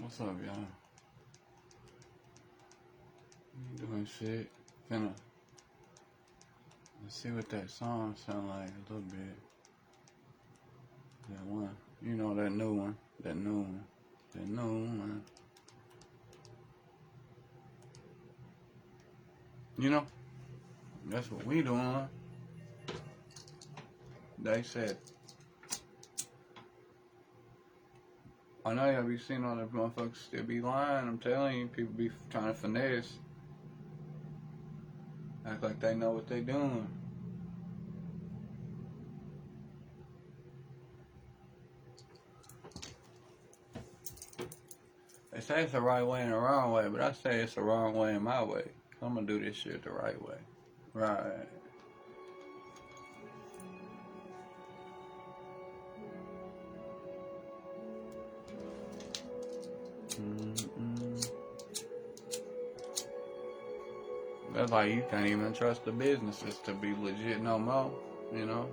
What's up, y'all? Doing shit. Finna. Let's see what that song sound like a little bit. That one. You know, that new one. That new one. That new one. You know, that's what we doing. They said, I know y'all be seeing all that motherfuckers still be lying. I'm telling you, people be trying to finesse. Act like they know what they doing. They say it's the right way and the wrong way, but I say it's the wrong way and my way. I'm gonna do this shit the right way. Right. That's like you can't even trust the businesses to be legit no more, you know?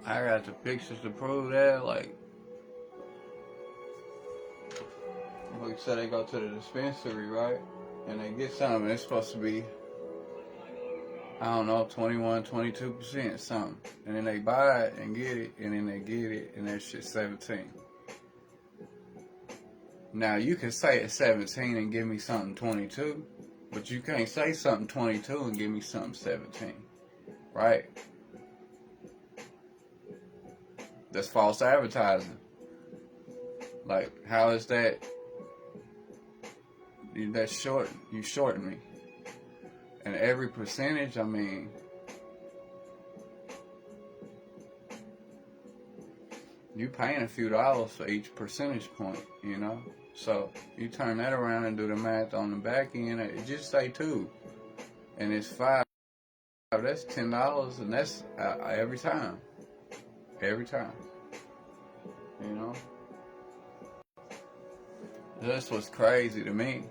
I got the pictures to prove that, like say they go to the dispensary, right? And they get something, it's supposed to be, I don't know, 21, 22% something. And then they buy it and get it, and then they get it, and that shit's 17. Now, you can say it's 17 and give me something 22, but you can't say something 22 and give me something 17, right? That's false advertising. Like, how is that? That's short. You shorten me. And every percentage, I mean, you paying a few dollars for each percentage point, you know? So you turn that around and do the math on the back end, it just say 2. And it's 5. That's $10, and that's every time. Every time. You know? That's what's crazy to me.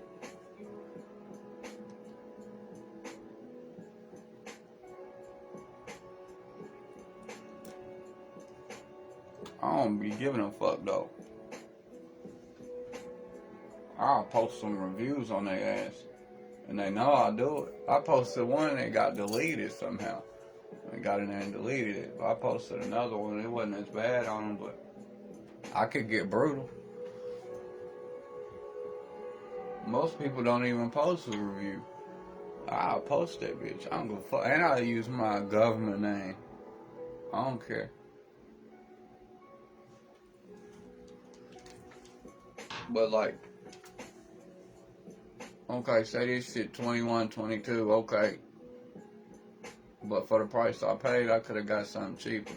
I don't be giving a fuck though. I'll post some reviews on their ass. And they know I do it. I posted one that got deleted somehow. I got in there and deleted it. I posted another one. It wasn't as bad on them, but I could get brutal. Most people don't even post a review. I'll post that bitch. I don't give a fuck. And I'll use my government name. I don't care. But like, okay, say this shit 21, 22, okay. But for the price I paid, I could have got something cheaper.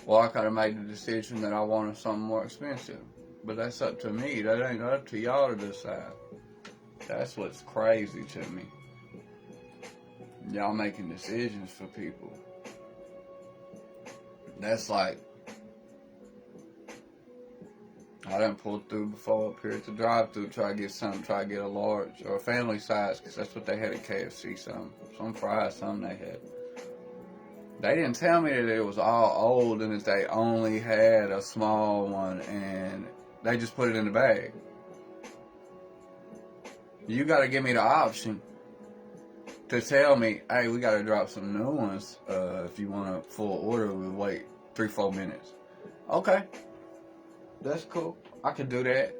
Well, I could have made the decision that I wanted something more expensive. But that's up to me. That ain't up to y'all to decide. That's what's crazy to me. Y'all making decisions for people. That's like, I done pulled through before up here at the drive-thru, try to get something, try to get a large or a family size, because that's what they had at KFC, some fries, something they had. They didn't tell me that it was all old and that they only had a small one, and they just put it in the bag. You got to give me the option to tell me, hey, we got to drop some new ones. If you want a full order, we'll wait 3-4 minutes. Okay. That's cool. I could do that.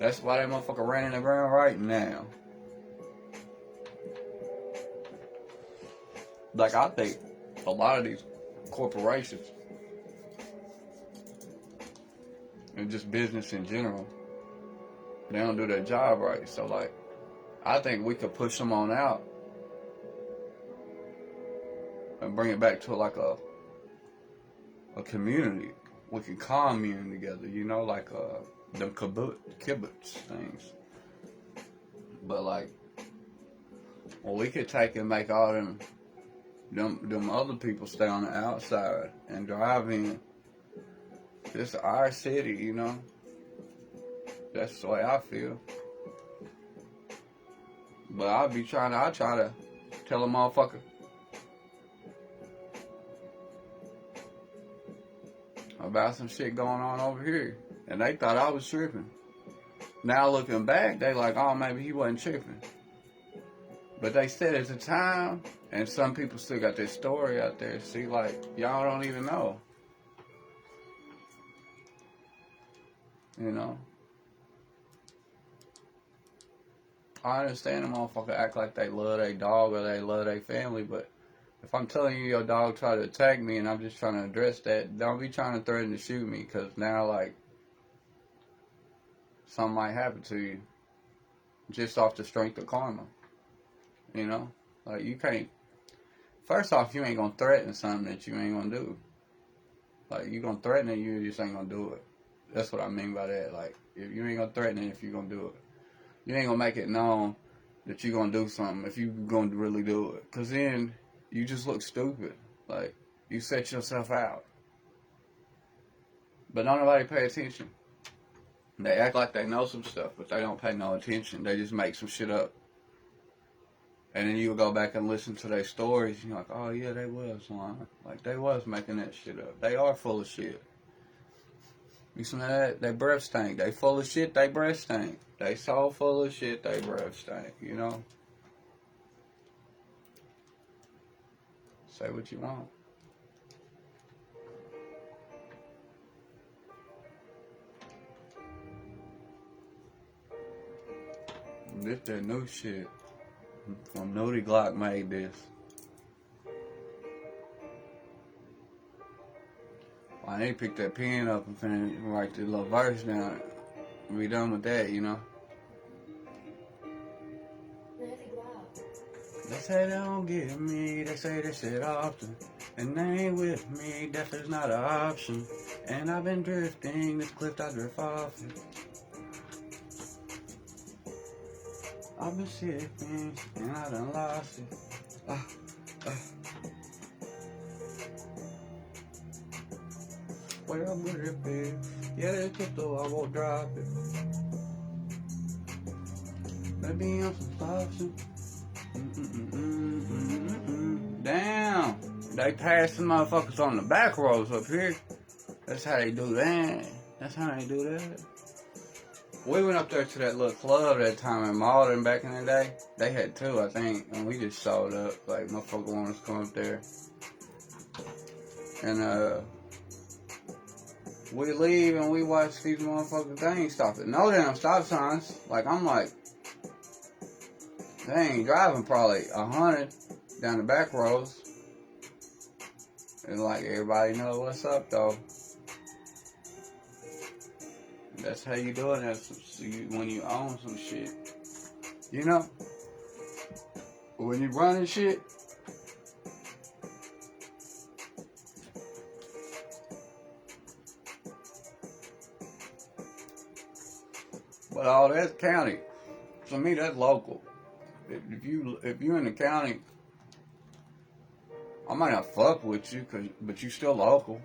That's why that motherfucker ran in the ground right now. Like, I think a lot of these corporations and just business in general, they don't do their job right. So, like, I think we could push them on out and bring it back to like a community. We can commune together, you know, like them kibbutz things. But like, well, we could take and make all them other people stay on the outside and drive in. This is our city, you know. That's the way I feel. But I try to tell a motherfucker, about some shit going on over here. And they thought I was tripping. Now looking back, they like, oh, maybe he wasn't tripping. But they said at the time, and some people still got this story out there. See, like, y'all don't even know. You know? I understand a motherfucker act like they love their dog or they love their family, but if I'm telling you your dog tried to attack me and I'm just trying to address that, don't be trying to threaten to shoot me, because now, like, something might happen to you just off the strength of karma. You know? Like, you can't. First off, you ain't gonna threaten something that you ain't gonna do. Like, you gonna threaten it, you just ain't gonna do it. That's what I mean by that. Like, if you ain't gonna threaten it if you gonna do it. You ain't gonna make it known that you gonna do something if you gonna really do it. Because then you just look stupid. Like, you set yourself out. But don't nobody pay attention. They act like they know some stuff, but they don't pay no attention. They just make some shit up. And then you go back and listen to their stories, and you're like, oh yeah, they was lying. Like, they was making that shit up. They are full of shit. You smell that? They breath stink. They full of shit, they breath stink. They so full of shit, they breath stink, you know? Say what you want. This that new shit. From Nudie Glock made this. I need to pick that pen up and finish write the little verse down. We done with that, you know. They say they don't get me, they say this shit often. And they ain't with me, death is not an option. And I've been drifting, this cliff I drift off it. I've been sipping, and I done lost it. Well, I'm gripping. Yeah, this pistol, I won't drop it. Maybe I'm some option. Damn. They passing motherfuckers on the back roads up here. That's how they do that. That's how they do that. We went up there to that little club that time in Malden back in the day. They had two, I think, and we just showed up. Like, motherfucker wanted us to come up there. And, we leave and we watch these motherfuckers. They ain't stopping no damn stop signs. Like, I'm like, they ain't driving probably 100 down the back roads. And like, everybody knows what's up though. That's how you do it. That's when you own some shit. You know? When you running shit. But all that's county. To me, that's local. If you in the county, I might not fuck with you, but you still local.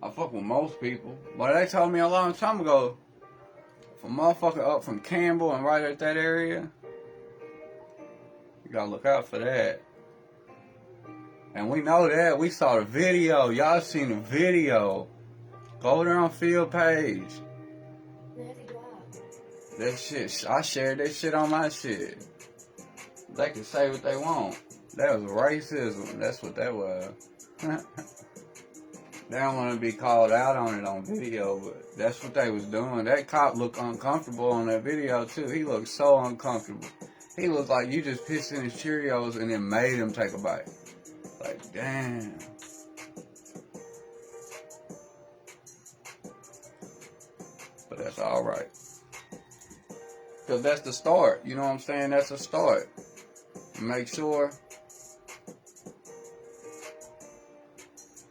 I fuck with most people. But they told me a long time ago, if a motherfucker up from Campbell and right at that area, you gotta look out for that. And we know that. We saw the video. Y'all seen the video. Go there on Field page. That shit, I shared that shit on my shit. They can say what they want. That was racism. That's what that was. They don't want to be called out on it on video, but that's what they was doing. That cop looked uncomfortable on that video, too. He looked so uncomfortable. He looked like you just pissed in his Cheerios and then made him take a bite. Like, damn. But that's alright. Because that's the start. You know what I'm saying? That's a start. Make sure.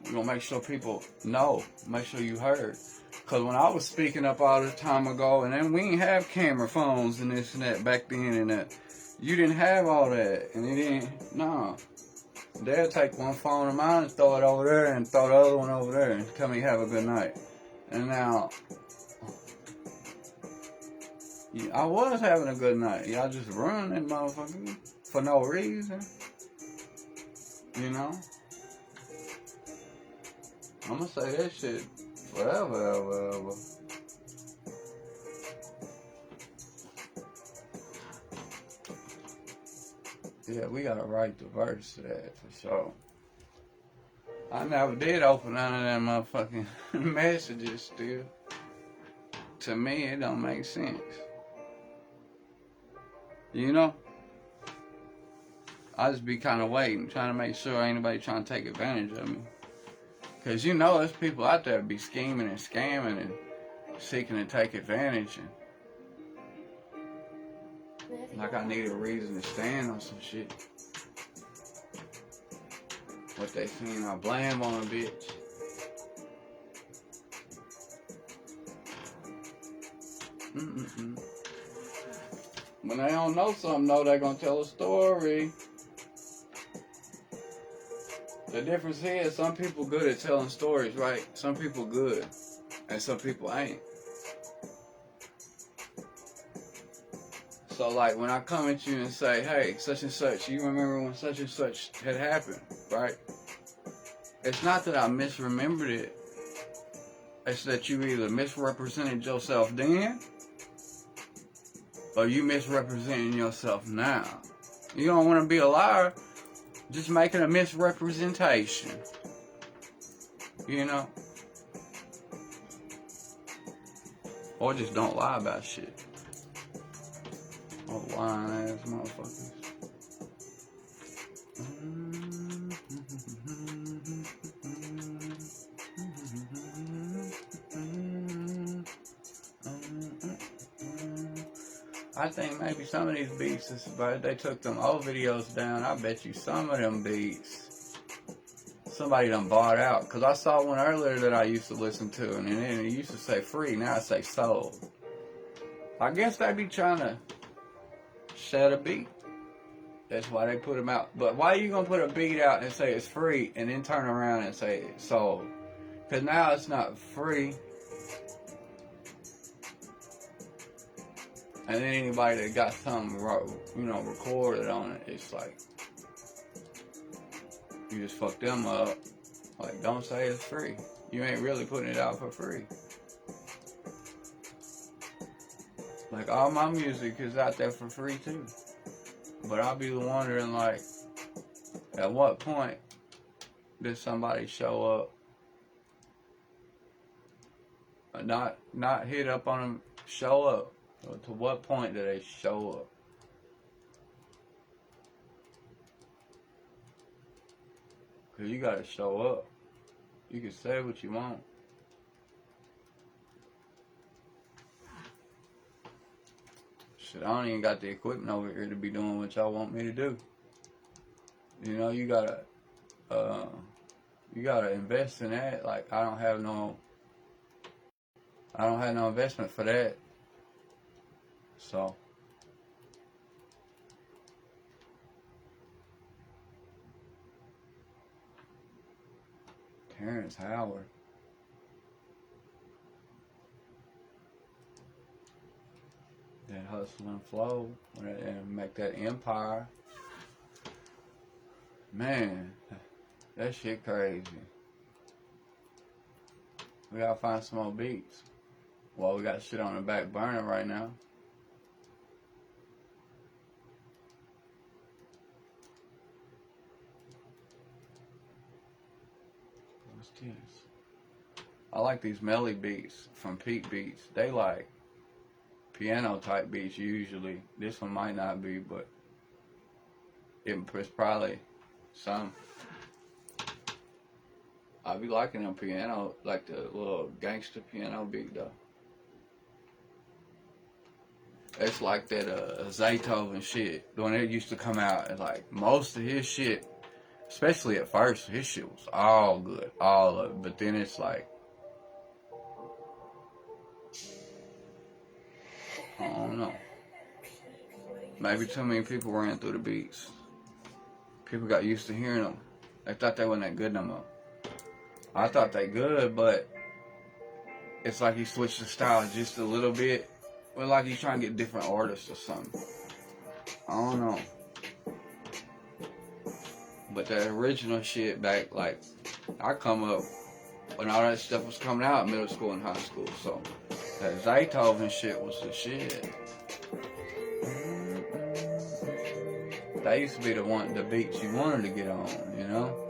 We're going to make sure people know. Make sure you heard. Because when I was speaking up all this time ago, and then we didn't have camera phones and this and that back then and that. You didn't have all that. And it didn't. No. They'll take one phone of mine and throw it over there and throw the other one over there and tell me have a good night. And now, I was having a good night. Y'all just ruined that motherfucker for no reason. You know? I'm gonna say that shit Well. Yeah, we gotta write the verse to that for sure. I never did open none of them motherfucking messages still. To me, it don't make sense. You know? I just be kind of waiting, trying to make sure ain't nobody trying to take advantage of me. Because you know there's people out there be scheming and scamming and seeking to take advantage. And like I need a reason to stand on some shit. What they seen, I blame on a bitch. When they don't know something, though, they gonna tell a story. The difference is some people good at telling stories, right? Some people good, and some people ain't. So like when I come at you and say, hey, such and such, you remember when such and such had happened, right? It's not that I misremembered it. It's that you either misrepresented yourself then, or you misrepresenting yourself now. You don't want to be a liar, just making a misrepresentation. You know? Or just don't lie about shit. Oh, lying ass motherfuckers. I think maybe some of these beats, but they took them old videos down. I bet you some of them beats, somebody done bought out. Because I saw one earlier that I used to listen to, and then it used to say free, now it say sold. I guess they be trying to set a beat. That's why they put them out. But why are you going to put a beat out and say it's free and then turn around and say it's sold? Because now it's not free. And then anybody that got something, recorded on it, it's like, you just fuck them up. Like, don't say it's free. You ain't really putting it out for free. Like, all my music is out there for free, too. But I'll be wondering, like, at what point did somebody show up? Not hit up on them, show up. To what point do they show up? Because you got to show up. You can say what you want. Shit, I don't even got the equipment over here to be doing what y'all want me to do. You know, you gotta invest in that. Like, I don't have no investment for that. So, Terrence Howard. That hustle and flow and make that empire. Man, that shit crazy. We gotta find some more beats. Well, we got shit on the back burner right now. What's this? I like these Melly beats from Peak Beats. They like piano type beats usually. This one might not be, but it's probably some. I be liking them piano, like the little gangster piano beat though. It's like that Zaytoven shit. When it used to come out, and like most of his shit, especially at first, his shit was all good, all of it. But then it's like, I don't know. Maybe too many people ran through the beats. People got used to hearing them. They thought they wasn't that good no more. I thought they good, but it's like he switched the style just a little bit. Well, like he's trying to get different artists or something. I don't know. But the original shit back, like, I come up when all that stuff was coming out in middle school and high school. So that Zaytoven shit was the shit. That used to be the beats you wanted to get on, you know?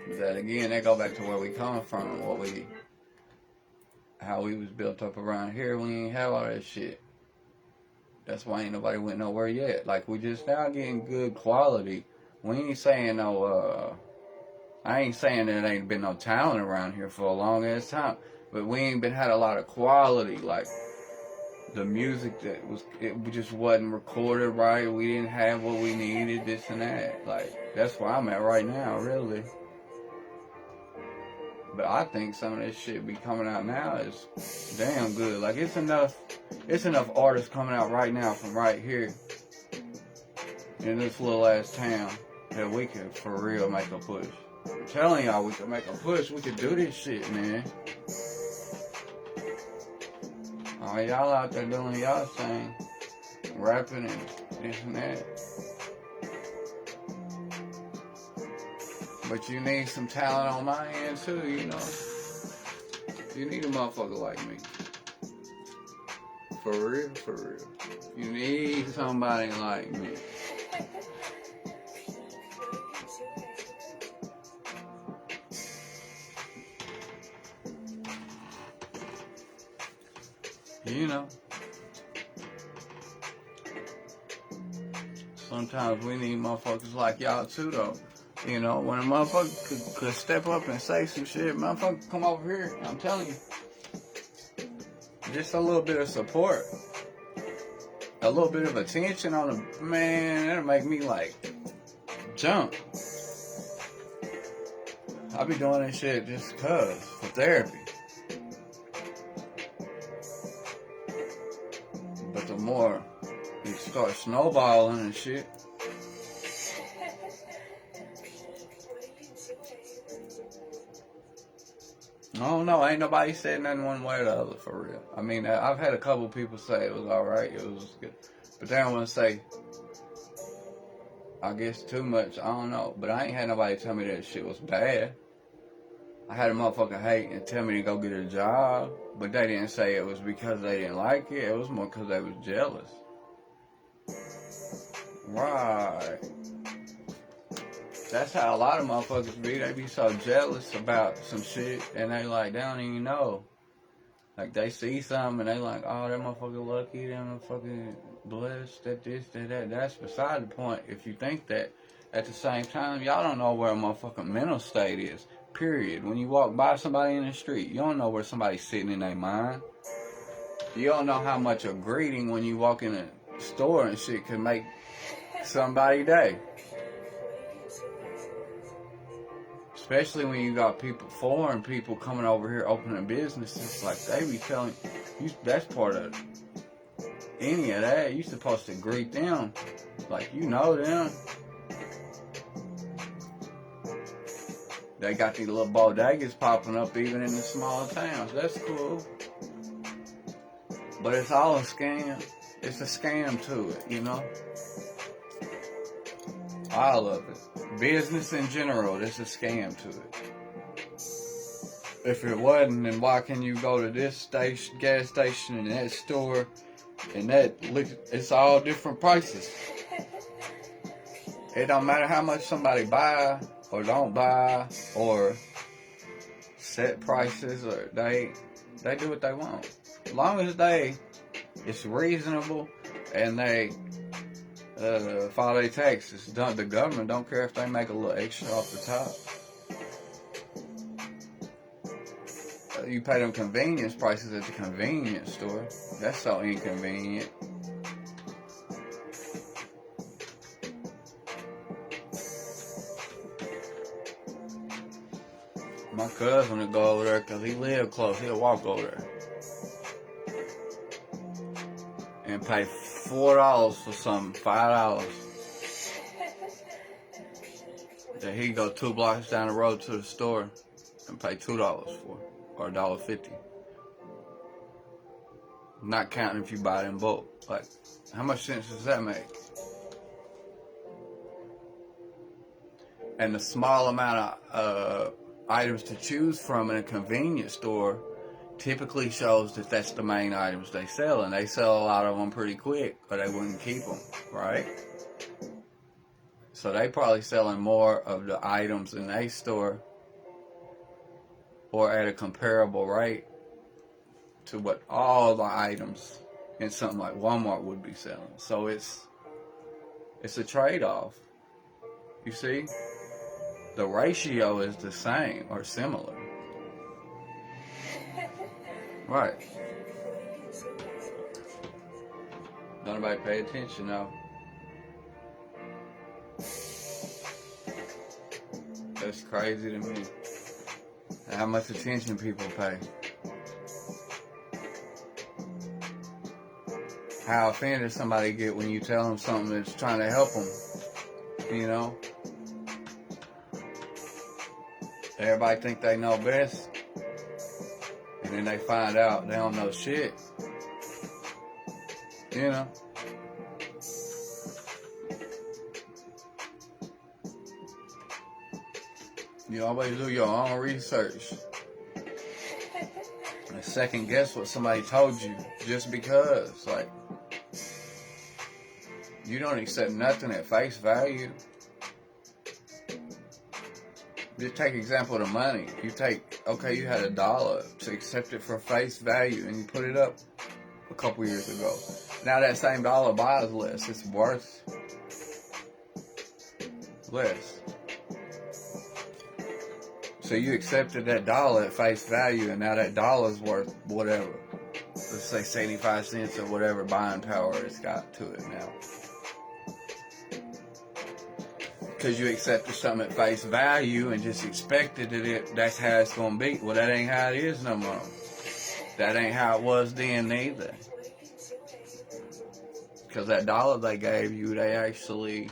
But that again, that go back to where we come from, how we was built up around here. We ain't have all that shit. That's why ain't nobody went nowhere yet. Like, we just now getting good quality. We ain't saying no, I ain't saying there ain't been no talent around here for a long ass time, but we ain't been had a lot of quality. Like, the music it just wasn't recorded right. We didn't have what we needed, this and that. Like, that's where I'm at right now, really. But I think some of this shit be coming out now is damn good. Like, it's enough artists coming out right now from right here in this little ass town that we can for real make a push. I'm telling y'all, we can make a push. We can do this shit, man. All y'all out there doing y'all thing, rapping and this and that. But you need some talent on my end too, you know. You need a motherfucker like me. For real, for real. You need somebody like me. You know. Sometimes we need motherfuckers like y'all too, though. You know, when a motherfucker could step up and say some shit, motherfucker come over here, I'm telling you. Just a little bit of support. A little bit of attention on the man, that'll make me like jump. I be doing this shit just cause, for therapy. But the more it starts snowballing and shit, I don't know. Ain't nobody said nothing one way or the other, for real. I mean, I've had a couple people say it was alright, it was good. But they don't want to say, I guess, too much. I don't know. But I ain't had nobody tell me that shit was bad. I had a motherfucker hate and tell me to go get a job. But they didn't say it was because they didn't like it. It was more because they was jealous. Right. That's how a lot of motherfuckers be. They be so jealous about some shit, and they like, they don't even know. Like, they see something, and they like, oh, that motherfucker lucky, that motherfucker blessed, that this, that. That's beside the point. If you think that, at the same time, y'all don't know where a motherfucking mental state is. Period. When you walk by somebody in the street, you don't know where somebody's sitting in their mind. You don't know how much a greeting when you walk in a store and shit can make somebody's day. Especially when you got foreign people coming over here opening businesses, like they be telling you, that's part of any of that. You supposed to greet them, like you know them. They got these little bodegas popping up even in the small towns. That's cool. But it's all a scam. It's a scam to it, you know? All of it. Business in general, it's a scam to it. If it wasn't, then why can you go to this station, gas station, and that store, and it's all different prices. It don't matter how much somebody buy or don't buy or set prices, or they do what they want. As long as it's reasonable and they file their taxes. The government don't care if they make a little extra off the top. You pay them convenience prices at the convenience store. That's so inconvenient. My cousin would go over there because he lived close. He'll walk over there and pay $4 for something, $5. Then he'd go 2 blocks down the road to the store and pay $2 for, or $1.50. Not counting if you buy it in bulk. Like, how much sense does that make? And the small amount of items to choose from in a convenience store typically shows that that's the main items they sell, and they sell a lot of them pretty quick, or they wouldn't keep them, right? So they probably selling more of the items in a store or at a comparable rate to what all the items in something like Walmart would be selling. So it's a trade-off. You see? The ratio is the same or similar. Right. Nobody pay attention though. That's crazy to me. How much attention people pay. How offended somebody get when you tell them something that's trying to help them. You know? Everybody think they know best. And then they find out they don't know shit. You know? You always do your own research. And second guess what somebody told you just because. Like, you don't accept nothing at face value. Just take example of the money. You take, okay, you had $1 to accept it for face value and you put it up a couple years ago. Now that same dollar buys less. It's worth less. So you accepted that $1 at face value and now that $1's worth whatever. Let's say 75 cents or whatever buying power it's got to it now. Because you accepted something at face value and just expected that that's how it's going to be. Well, that ain't how it is no more. That ain't how it was then neither. Because that $1 they gave you, they actually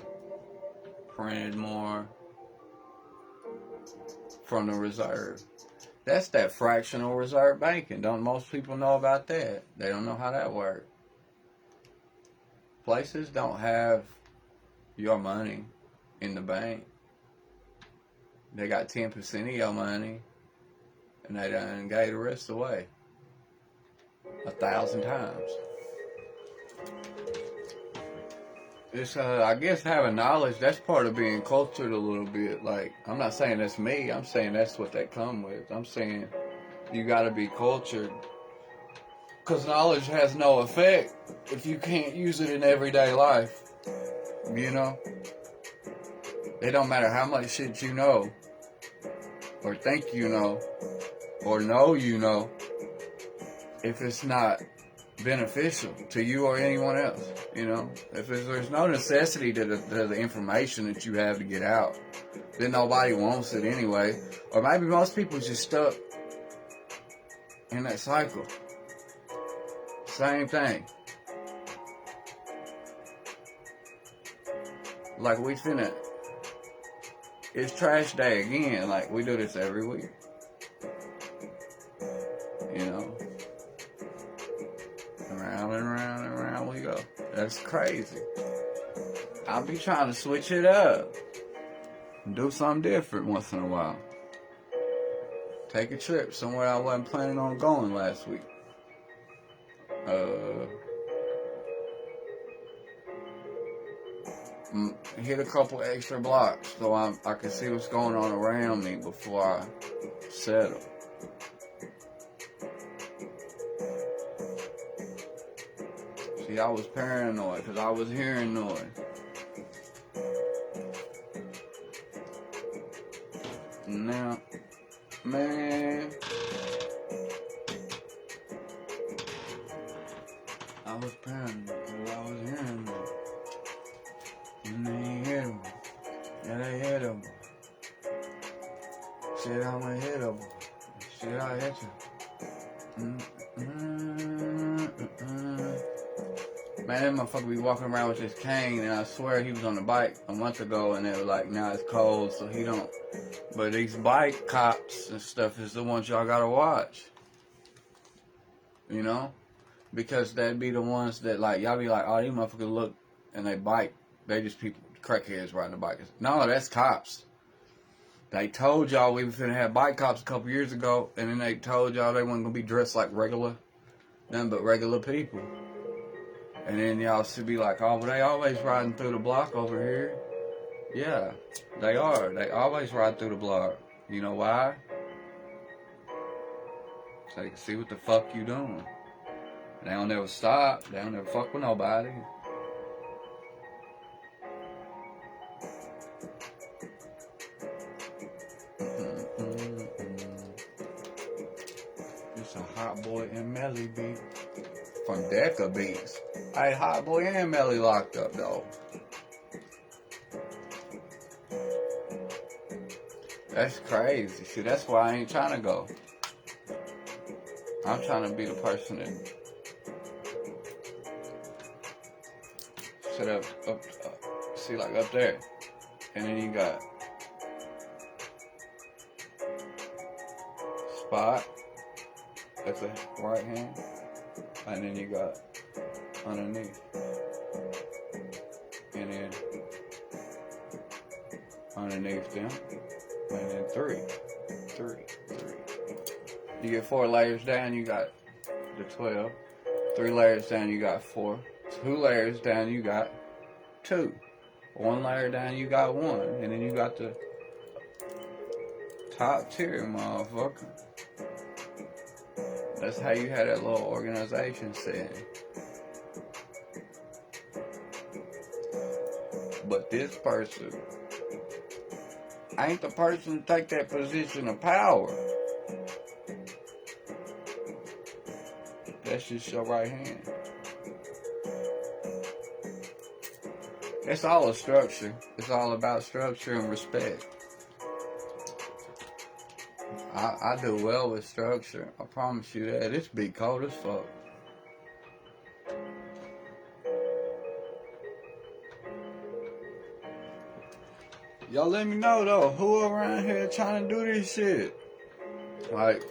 printed more from the reserve. That's that fractional reserve banking. Don't most people know about that? They don't know how that works. Places don't have your money in the bank. They got 10% of your money and they done gave the rest away 1,000 times. It's I guess having knowledge, that's part of being cultured a little bit. Like, I'm not saying that's me, I'm saying that's what they come with. I'm saying you gotta be cultured, because knowledge has no effect if you can't use it in everyday life. You know? It don't matter how much shit you know, or think you know, or you know, if it's not beneficial to you or anyone else, you know? If there's no necessity to the information that you have to get out, then nobody wants it anyway. Or maybe most people just stuck in that cycle. Same thing. Like, it's trash day again. Like, we do this every week. You know? Around and around and around we go. That's crazy. I'll be trying to switch it up. Do something different once in a while. Take a trip somewhere I wasn't planning on going last week. Hit a couple extra blocks so I can see what's going on around me before I settle. See, I was paranoid because I was hearing noise. Now, man, I was paranoid because I was hearing noise. And they ain't hit him. Yeah, they hit him. Shit, I'ma hit him. Shit, I hit you. Man, that motherfucker be walking around with his cane, and I swear he was on the bike a month ago, and they were like, now it's cold, so he don't. But these bike cops and stuff is the ones y'all gotta watch. You know? Because that'd be the ones that, like, y'all be like, oh, these motherfuckers look, and they bike. They just people, crackheads riding the bikes. No, that's cops. They told y'all we were finna have bike cops a couple years ago, and then they told y'all they weren't gonna be dressed like nothing but regular people. And then y'all should be like, oh, well, they always riding through the block over here. Yeah, they are. They always ride through the block. You know why? So they can see what the fuck you doing. They don't never stop. They don't never fuck with nobody. It's a Hot Boy and Melly beat from Decca Beats. Hey, Hot Boy and Melly locked up though. That's crazy. See, that's why I ain't trying to go. I'm trying to be the person that set up, see, like up there, and then you got Spot at the right hand, and then you got underneath, and then underneath them, and then three. You get 4 layers down, you got the 12. 3 layers down, you got 4. 2 layers down, you got 2. 1 layer down, you got 1. And then you got the top tier, motherfucker. That's how you had that little organization setting. But this person ain't the person to take that position of power. That's just your right hand. It's all a structure. It's all about structure and respect. I do well with structure. I promise you that. It's be cold as fuck. Y'all let me know though, who around here trying to do this shit? Like,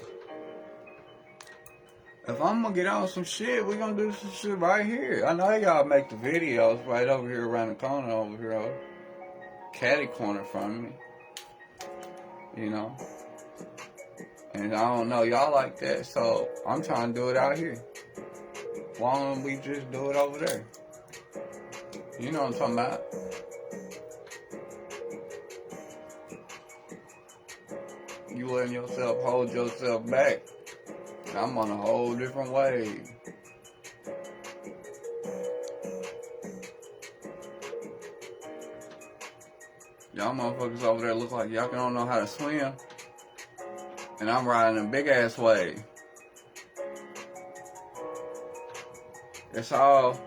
if I'm gonna get on some shit, we gonna do some shit right here. I know y'all make the videos right over here around the corner over here, catty corner from me. You know? And I don't know, y'all like that, so I'm trying to do it out here. Why don't we just do it over there? You know what I'm talking about? You letting yourself hold yourself back. I'm on a whole different wave. Y'all motherfuckers over there look like y'all don't know how to swim. And I'm riding a big ass wave. It's all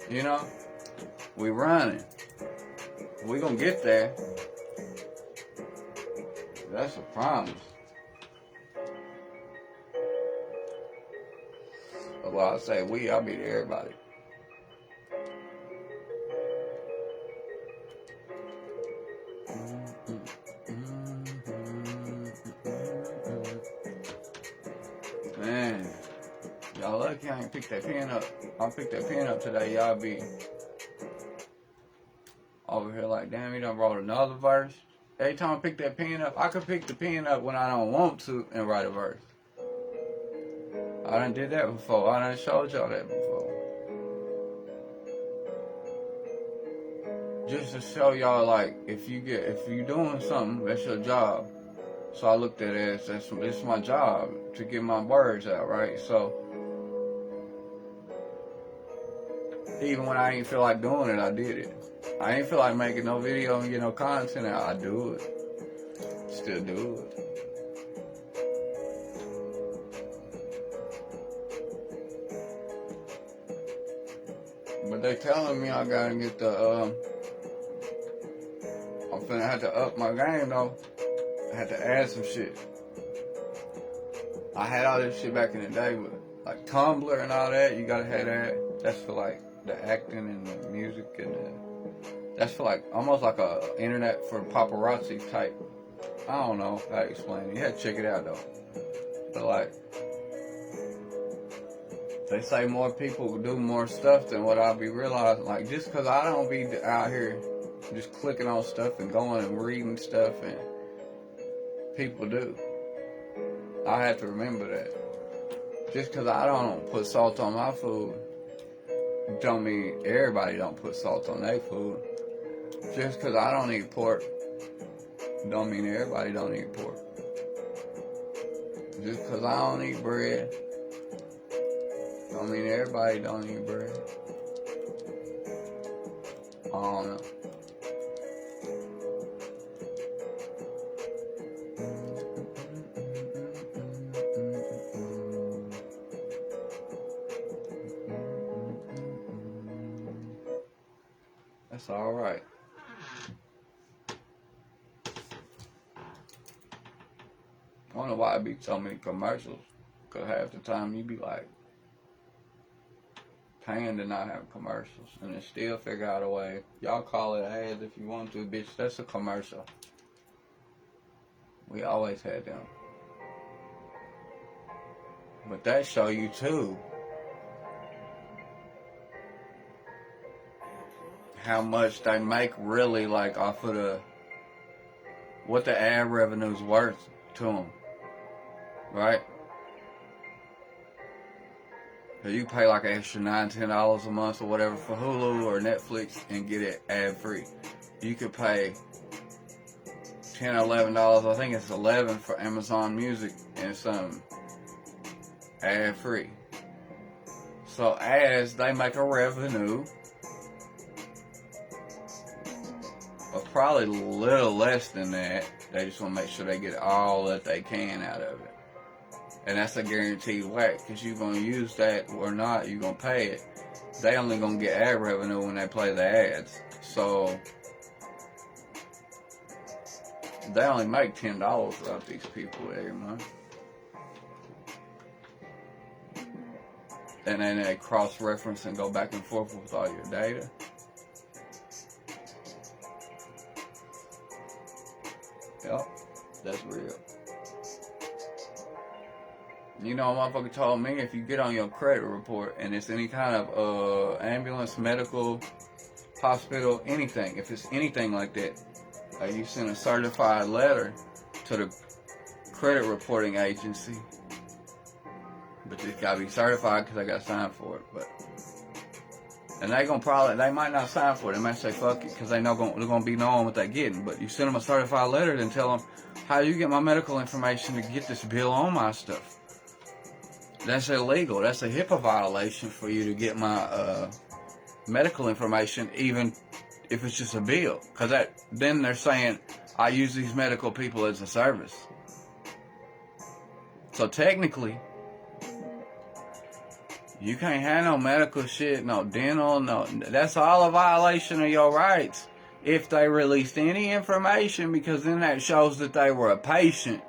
you know, we running. We gonna get there. That's a promise. Well, I say we, I mean everybody. Man, y'all lucky I ain't picked that pen up. I picked that pen up today. Y'all be over here like, damn, you done wrote another verse. Every time I pick that pen up, I could pick the pen up when I don't want to and write a verse. I done did that before. I done showed y'all that before. Just to show y'all, like, if you doing something, that's your job. So I looked at it as it's my job to get my words out, right? So even when I ain't feel like doing it, I did it. I ain't feel like making no video and get no content out. I do it. Still do it. But they telling me I gotta get the, I'm finna have to up my game though. I had to add some shit. I had all this shit back in the day with like Tumblr and all that. You gotta have that. That's for like the acting and the music and that's for like almost like a internet for paparazzi type I don't know how to explain it. You have to check it out though. But like, they say more people do more stuff than what I be realizing. Like, just because I don't be out here just clicking on stuff and going and reading stuff, and people do. I have to remember that. Just because I don't put salt on my food, don't mean everybody don't put salt on their food. Just because I don't eat pork, don't mean everybody don't eat pork. Just because I don't eat bread, don't mean everybody don't eat bread. I don't know. That's alright. I don't know why it be so many commercials. Because half the time you be like paying to not have commercials. And then still figure out a way. Y'all call it ads if you want to, bitch. That's a commercial. We always had them. But that show you too how much they make really, like, off of what the ad revenue's worth to them. Right? So you pay like an extra $9, $10 a month or whatever for Hulu or Netflix and get it ad free. You could pay $10 or $11. I think it's $11 for Amazon Music and some ad free. So ads, they make a revenue of probably a little less than that. They just want to make sure they get all that they can out of it. And that's a guaranteed whack, because you're going to use that or not, you're going to pay it. They only going to get ad revenue when they play the ads. So they only make $10 off these people every month. And then they cross-reference and go back and forth with all your data. Yep, that's real. You know, a motherfucker told me if you get on your credit report and it's any kind of ambulance, medical, hospital, anything, if it's anything like that, you send a certified letter to the credit reporting agency. But it's gotta be certified because I gotta sign for it. But and they might not sign for it. They might say fuck it because they're gonna be knowing what they're getting. But you send them a certified letter, then tell them how you get my medical information to get this bill on my stuff. That's illegal. That's a HIPAA violation for you to get my medical information, even if it's just a bill. Because then they're saying I use these medical people as a service. So technically, you can't have no medical shit, no dental, no. That's all a violation of your rights. If they released any information, because then that shows that they were a patient.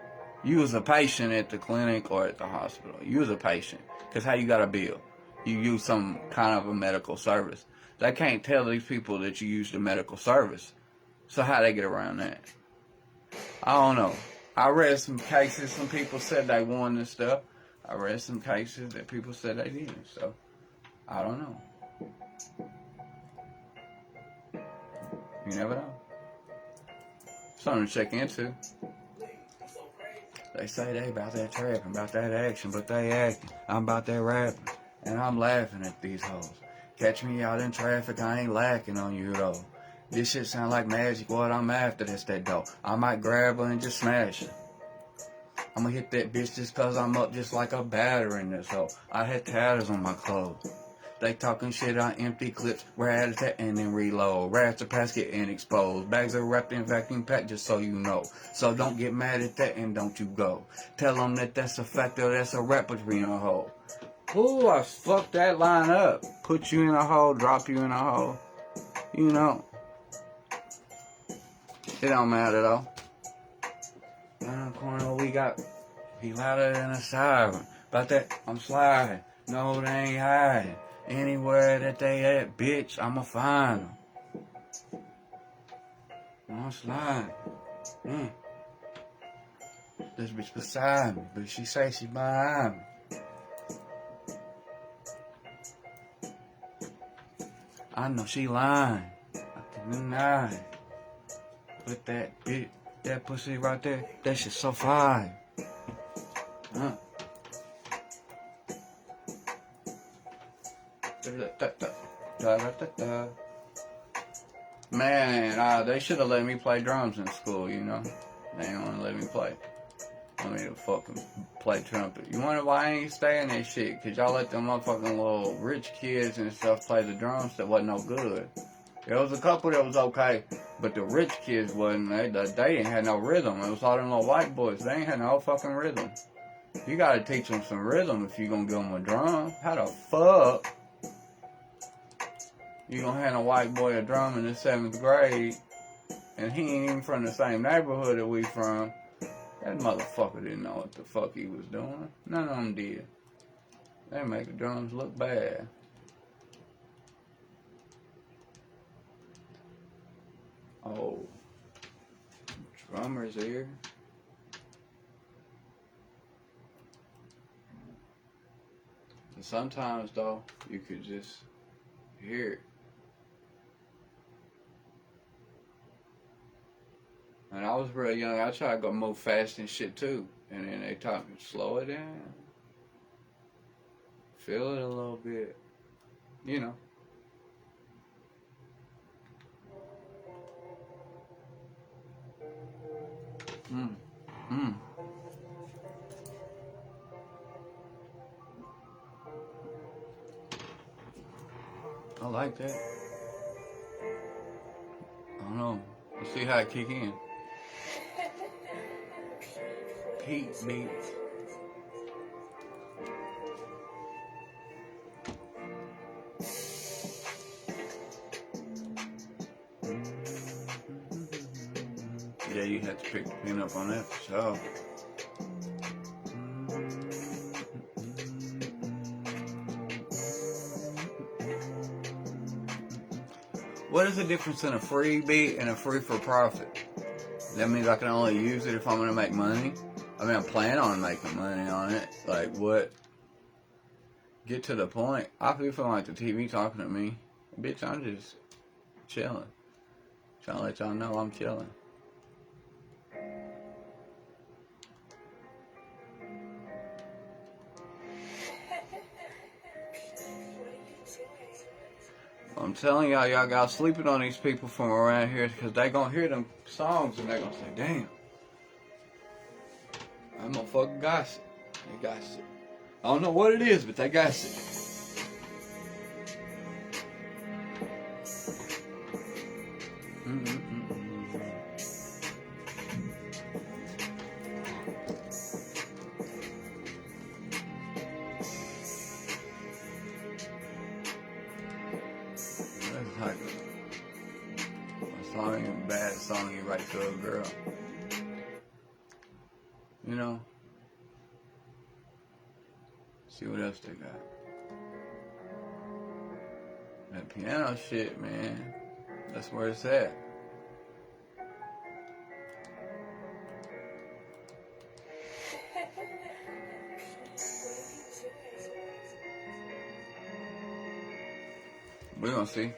You was a patient at the clinic or at the hospital. You was a patient. Because how you got a bill? You use some kind of a medical service. They can't tell these people that you used a medical service. So how they get around that? I don't know. I read some cases, some people said they won this stuff. I read some cases that people said they didn't. So, I don't know. You never know. Something to check into. They say they about that trapping, about that action, but they acting. I'm about that rapping, and I'm laughing at these hoes. Catch me out in traffic, I ain't lacking on you though. This shit sound like magic, what I'm after, that's that dope. I might grab her and just smash her. I'ma hit that bitch just cause I'm up just like a batter in this hoe. I had tatters on my clothes. They talking shit on empty clips, rat-a-tat and then reload. Rats are past getting exposed. Bags are wrapped in vacuum packed just so you know. So don't get mad at that and don't you go. Tell them that that's a factor, that's a rap between a hole. Ooh, I fucked that line up. Put you in a hole, drop you in a hole. You know. It don't matter though. Down the corner we got, he louder than a siren. About that, I'm sliding. No, they ain't hiding. Anywhere that they at, bitch, I'ma find them. I'm sliding. This bitch beside me, but she say she behind me. I know she lying. I can deny. Put that bitch, that pussy right there, that shit so fine. Huh? Man, they should have let me play drums in school, you know. They didn't want to let me play. Want me to fucking play trumpet. You wonder why I ain't staying that shit? Cause y'all let them motherfucking little rich kids and stuff play the drums that wasn't no good. There was a couple that was okay, but the rich kids wasn't. They didn't have no rhythm. It was all them little white boys. They ain't had no fucking rhythm. You gotta teach them some rhythm if you gonna give them a drum. How the fuck you gonna hand a white boy a drum in the 7th grade and he ain't even from the same neighborhood that we from? That motherfucker didn't know what the fuck he was doing. None of them did. They make the drums look bad. Oh, drummer's ear. And sometimes though, you could just hear it. And I was real young. I tried to go move fast and shit too. And then they taught me to slow it down. Feel it a little bit. You know. I like that. I don't know. Let's see how it kick in. Pete beats. Yeah, you have to pick the pin up on that for sure. What is the difference in a free beat and a free for profit? That means I can only use it if I'm going to make money? I mean, I plan on making money on it. Like, what? Get to the point. I feel like the TV talking to me. Bitch, I'm just chilling. Trying to let y'all know I'm chilling. I'm telling y'all, y'all got sleeping on these people from around here because they gonna hear them songs and they gonna say, damn, I'm gonna fucking gossip. They gossip. I don't know what it is, but they gossip. That's like a song, a bad song you write to a girl. You know? See what else they got. That piano shit, man. That's where it's at. We're gonna see.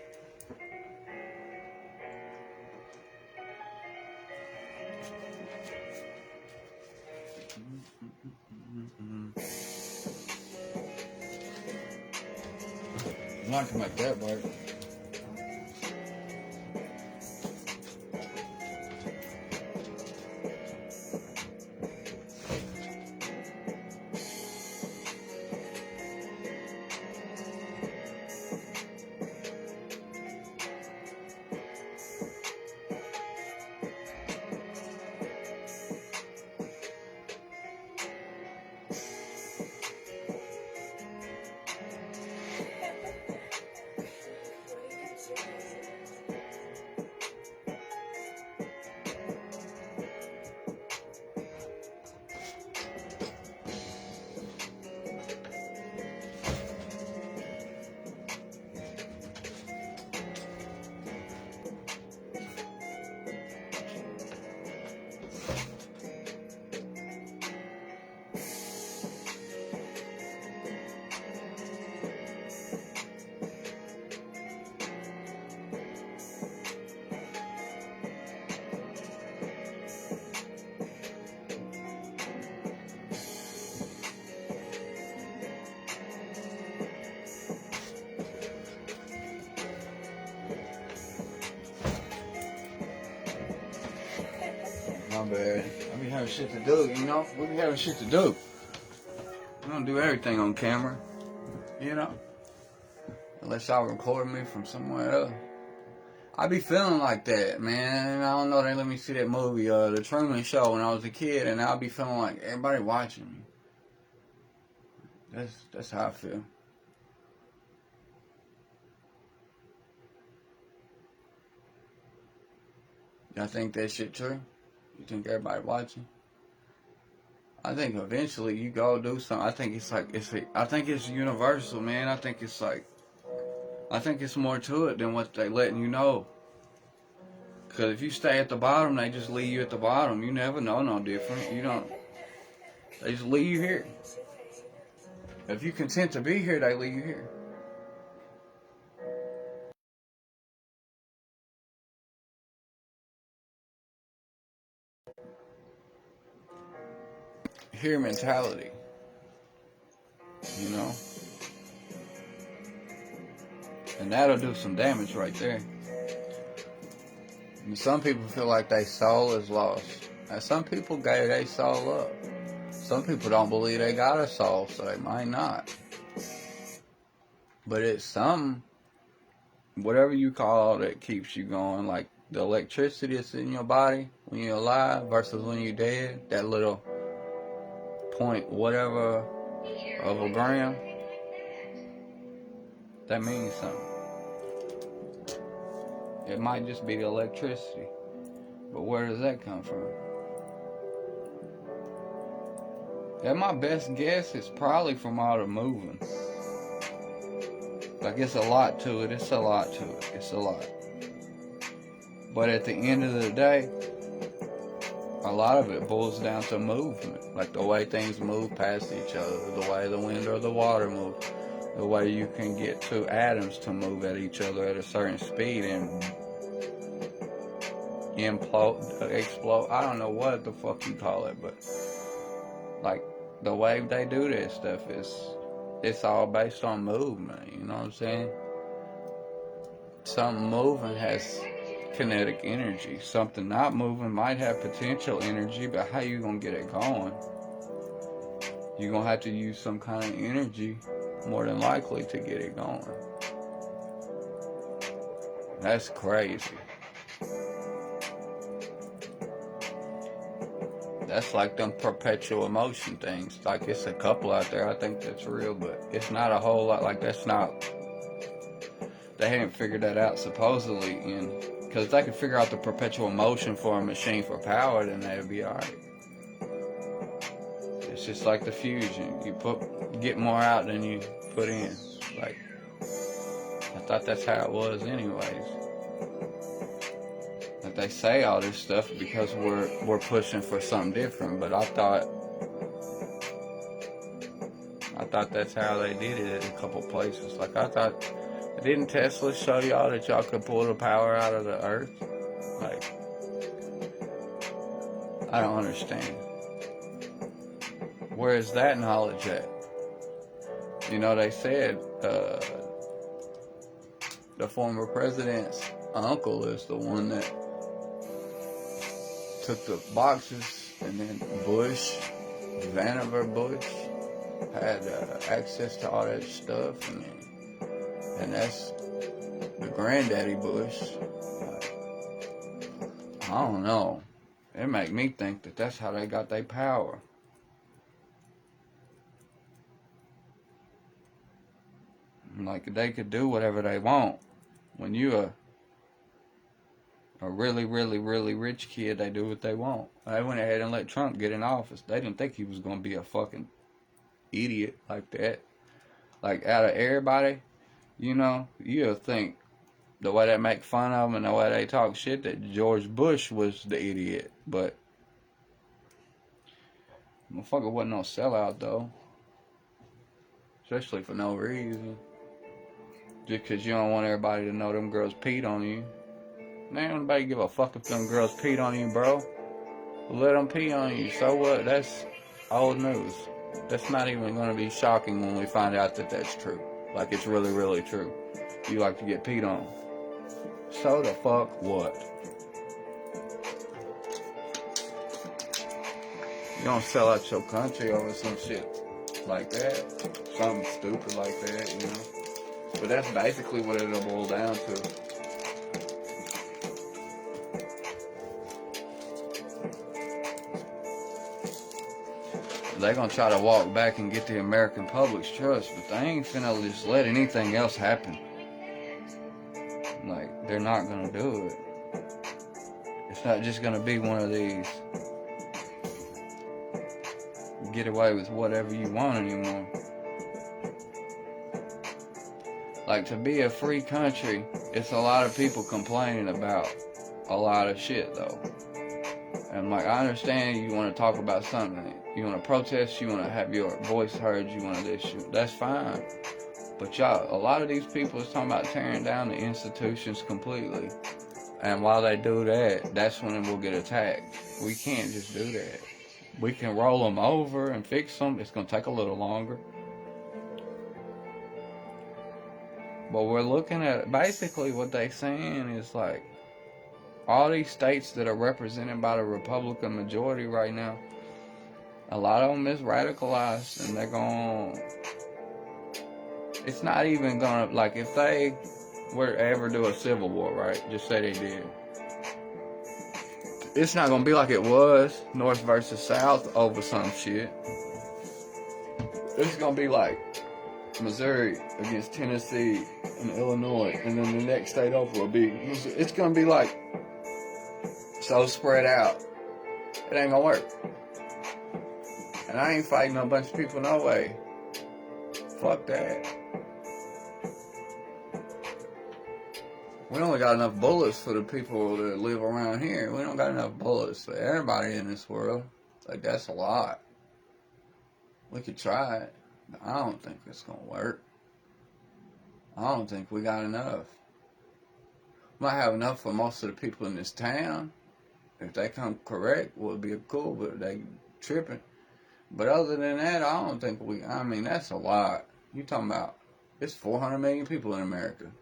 I can make that work. bad. I be having shit to do, you know? We be having shit to do. We don't do everything on camera, you know? Unless y'all record me from somewhere else. I be feeling like that, man. I don't know, they let me see that movie, The Truman Show, when I was a kid, and I'll be feeling like everybody watching me. That's how I feel. Y'all think that shit true? You think everybody watching? I think eventually you go do something. I think it's like, I think it's universal, man. I think it's more to it than what they letting you know. Because if you stay at the bottom, they just leave you at the bottom. You never know no different. You don't. They just leave you here. If you content to be here, they leave you here. Here mentality. You know? And that'll do some damage right there. And some people feel like their soul is lost. And some people gave their soul up. Some people don't believe they got a soul, so they might not. But it's some, whatever you call that keeps you going, like the electricity that's in your body when you're alive versus when you're dead, that little point whatever of a gram, that means something. It might just be the electricity, but where does that come from? And my best guess is probably from all the moving. Like, it's a lot to it. It's a lot. But at the end of the day, a lot of it boils down to movement. Like the way things move past each other, the way the wind or the water moves, the way you can get two atoms to move at each other at a certain speed and implode, explode. I don't know what the fuck you call it, but like the way they do this stuff it's all based on movement, you know what I'm saying? Something moving has kinetic energy. Something not moving might have potential energy, but how you gonna get it going? You're gonna have to use some kind of energy, more than likely, to get it going. That's crazy. That's like them perpetual motion things. Like, it's a couple out there, I think that's real, but it's not a whole lot. Like, that's not, they haven't figured that out supposedly. Because if they could figure out the perpetual motion for a machine for power, then they'd be alright. It's just like the fusion. You get more out than you put in. Like, I thought that's how it was anyways. Like, they say all this stuff because we're pushing for something different, but I thought that's how they did it in a couple places. Like, I thought, didn't Tesla show y'all that y'all could pull the power out of the earth? Like, I don't understand. Where is that knowledge at? You know, they said the former president's uncle is the one that took the boxes, and then Bush, Vannevar Bush, had access to all that stuff, and that's the granddaddy Bush. I don't know. It make me think that that's how they got their power. Like, they could do whatever they want. When you're a really, really, really rich kid, they do what they want. They went ahead and let Trump get in office. They didn't think he was going to be a fucking idiot like that. Like, out of everybody, you know, you'll think the way they make fun of him and the way they talk shit that George Bush was the idiot. But motherfucker wasn't no sellout, though. Especially for no reason. Just because you don't want everybody to know them girls peed on you. Man, nobody give a fuck if them girls peed on you, bro. Let them pee on you. So what? That's old news. That's not even going to be shocking when we find out that that's true. Like, it's really, really true. You like to get peed on. So the fuck what? You don't sell out your country over some shit like that. Something stupid like that, you know. But that's basically what it'll boil down to. They're gonna try to walk back and get the American public's trust, but they ain't finna just let anything else happen. Like, they're not gonna do it. It's not just gonna be one of these get away with whatever you want anymore. Like, to be a free country, it's a lot of people complaining about a lot of shit, though. And, like, I understand you want to talk about something. You want to protest, you want to have your voice heard, you want to this shit. That's fine. But y'all, a lot of these people is talking about tearing down the institutions completely. And while they do that, that's when we'll get attacked. We can't just do that. We can roll them over and fix them. It's going to take a little longer. But we're looking at, basically what they're saying is like, all these states that are represented by the Republican majority right now, a lot of them is radicalized, and they're going, it's not even going to, like, if they were to ever do a civil war, right, just say they did, it's not going to be like it was, North versus South over some shit. It's going to be like Missouri against Tennessee and Illinois, and then the next state over will be, it's going to be like, so spread out. It ain't gonna work. And I ain't fighting a bunch of people no way. Fuck that. We only got enough bullets for the people that live around here. We don't got enough bullets for everybody in this world. Like, that's a lot. We could try it, but I don't think it's gonna work. I don't think we got enough. We might have enough for most of the people in this town. If they come correct, well, it'd be cool, but they tripping. But other than that, I don't think I mean, that's a lot. You talking about, it's 400 million people in America.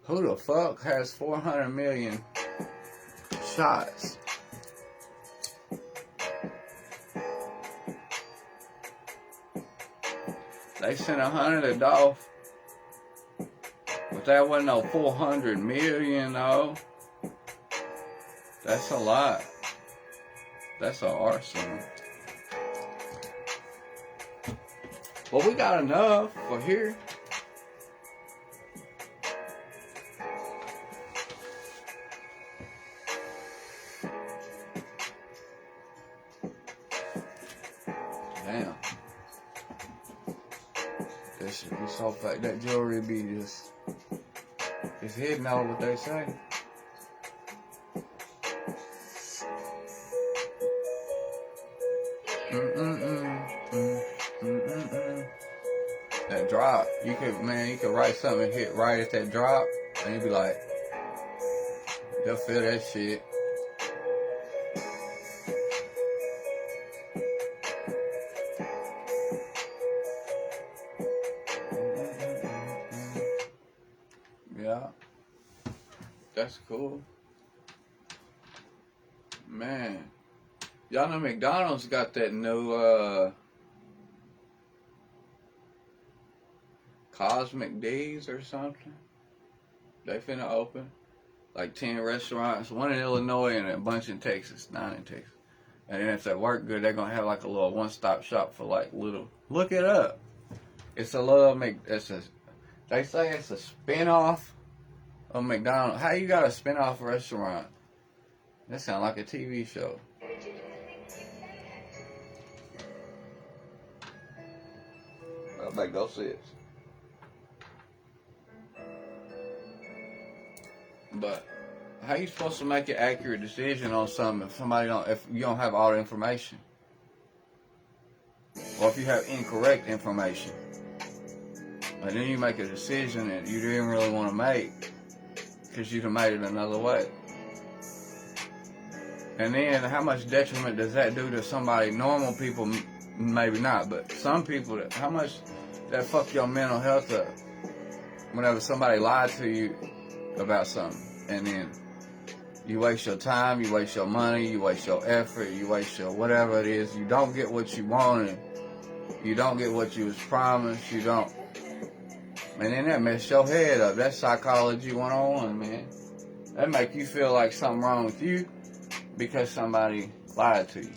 Who the fuck has 400 million shots? They sent 100 to Dolph, but that wasn't no 400 million, though. That's a lot. That's an arsenal. Well, we got enough for here. Damn. That should be so fake. That jewelry be just, it's hidden all what they say. That drop, you could write something and hit right at that drop, and you'd be like, they'll feel that shit. Yeah, that's cool. Man, y'all know McDonald's got that new, Cosmic D's or something. They finna open like 10 restaurants, one in Illinois and a bunch in Texas, 9 in Texas. And then if they work good, they're gonna have like a little one-stop shop for like little. Look it up. It's a little they say it's a spin-off of McDonald's. How you got a spin-off restaurant? That sounds like a TV show. I'll make those sense. But how you supposed to make an accurate decision on something if you don't have all the information? Or if you have incorrect information. And then you make a decision that you didn't really want to make because you'd have made it another way. And then how much detriment does that do to somebody? Normal people, maybe not, but some people, how much that fuck your mental health up whenever somebody lied to you about something, and then You waste your time, you waste your money, you waste your effort, you waste your whatever it is. You don't get what you wanted. You don't get what you was promised. You don't. And then that mess your head up. That's psychology 101, man. That make you feel like something wrong with you because somebody lied to you.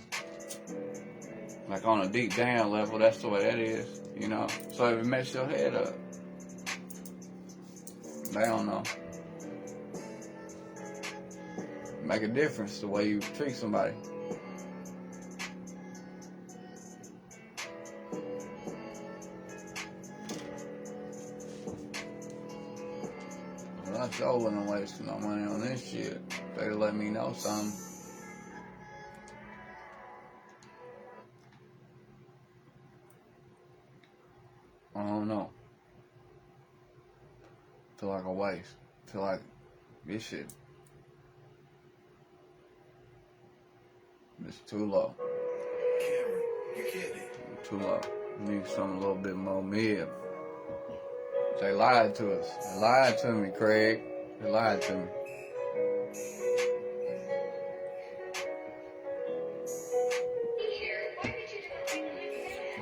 Like on a deep down level, that's the way that is, you know. So if it mess your head up, they don't know. Make a difference the way you treat somebody. Well, I sure wouldn't waste no money on this shit. Better let me know something. I don't know. Feel like a waste. Feel like this shit is too low. Cameron, you kidding? Too low. We need something a little bit more mid. They lied to us. They lied to me, Craig. They lied to me.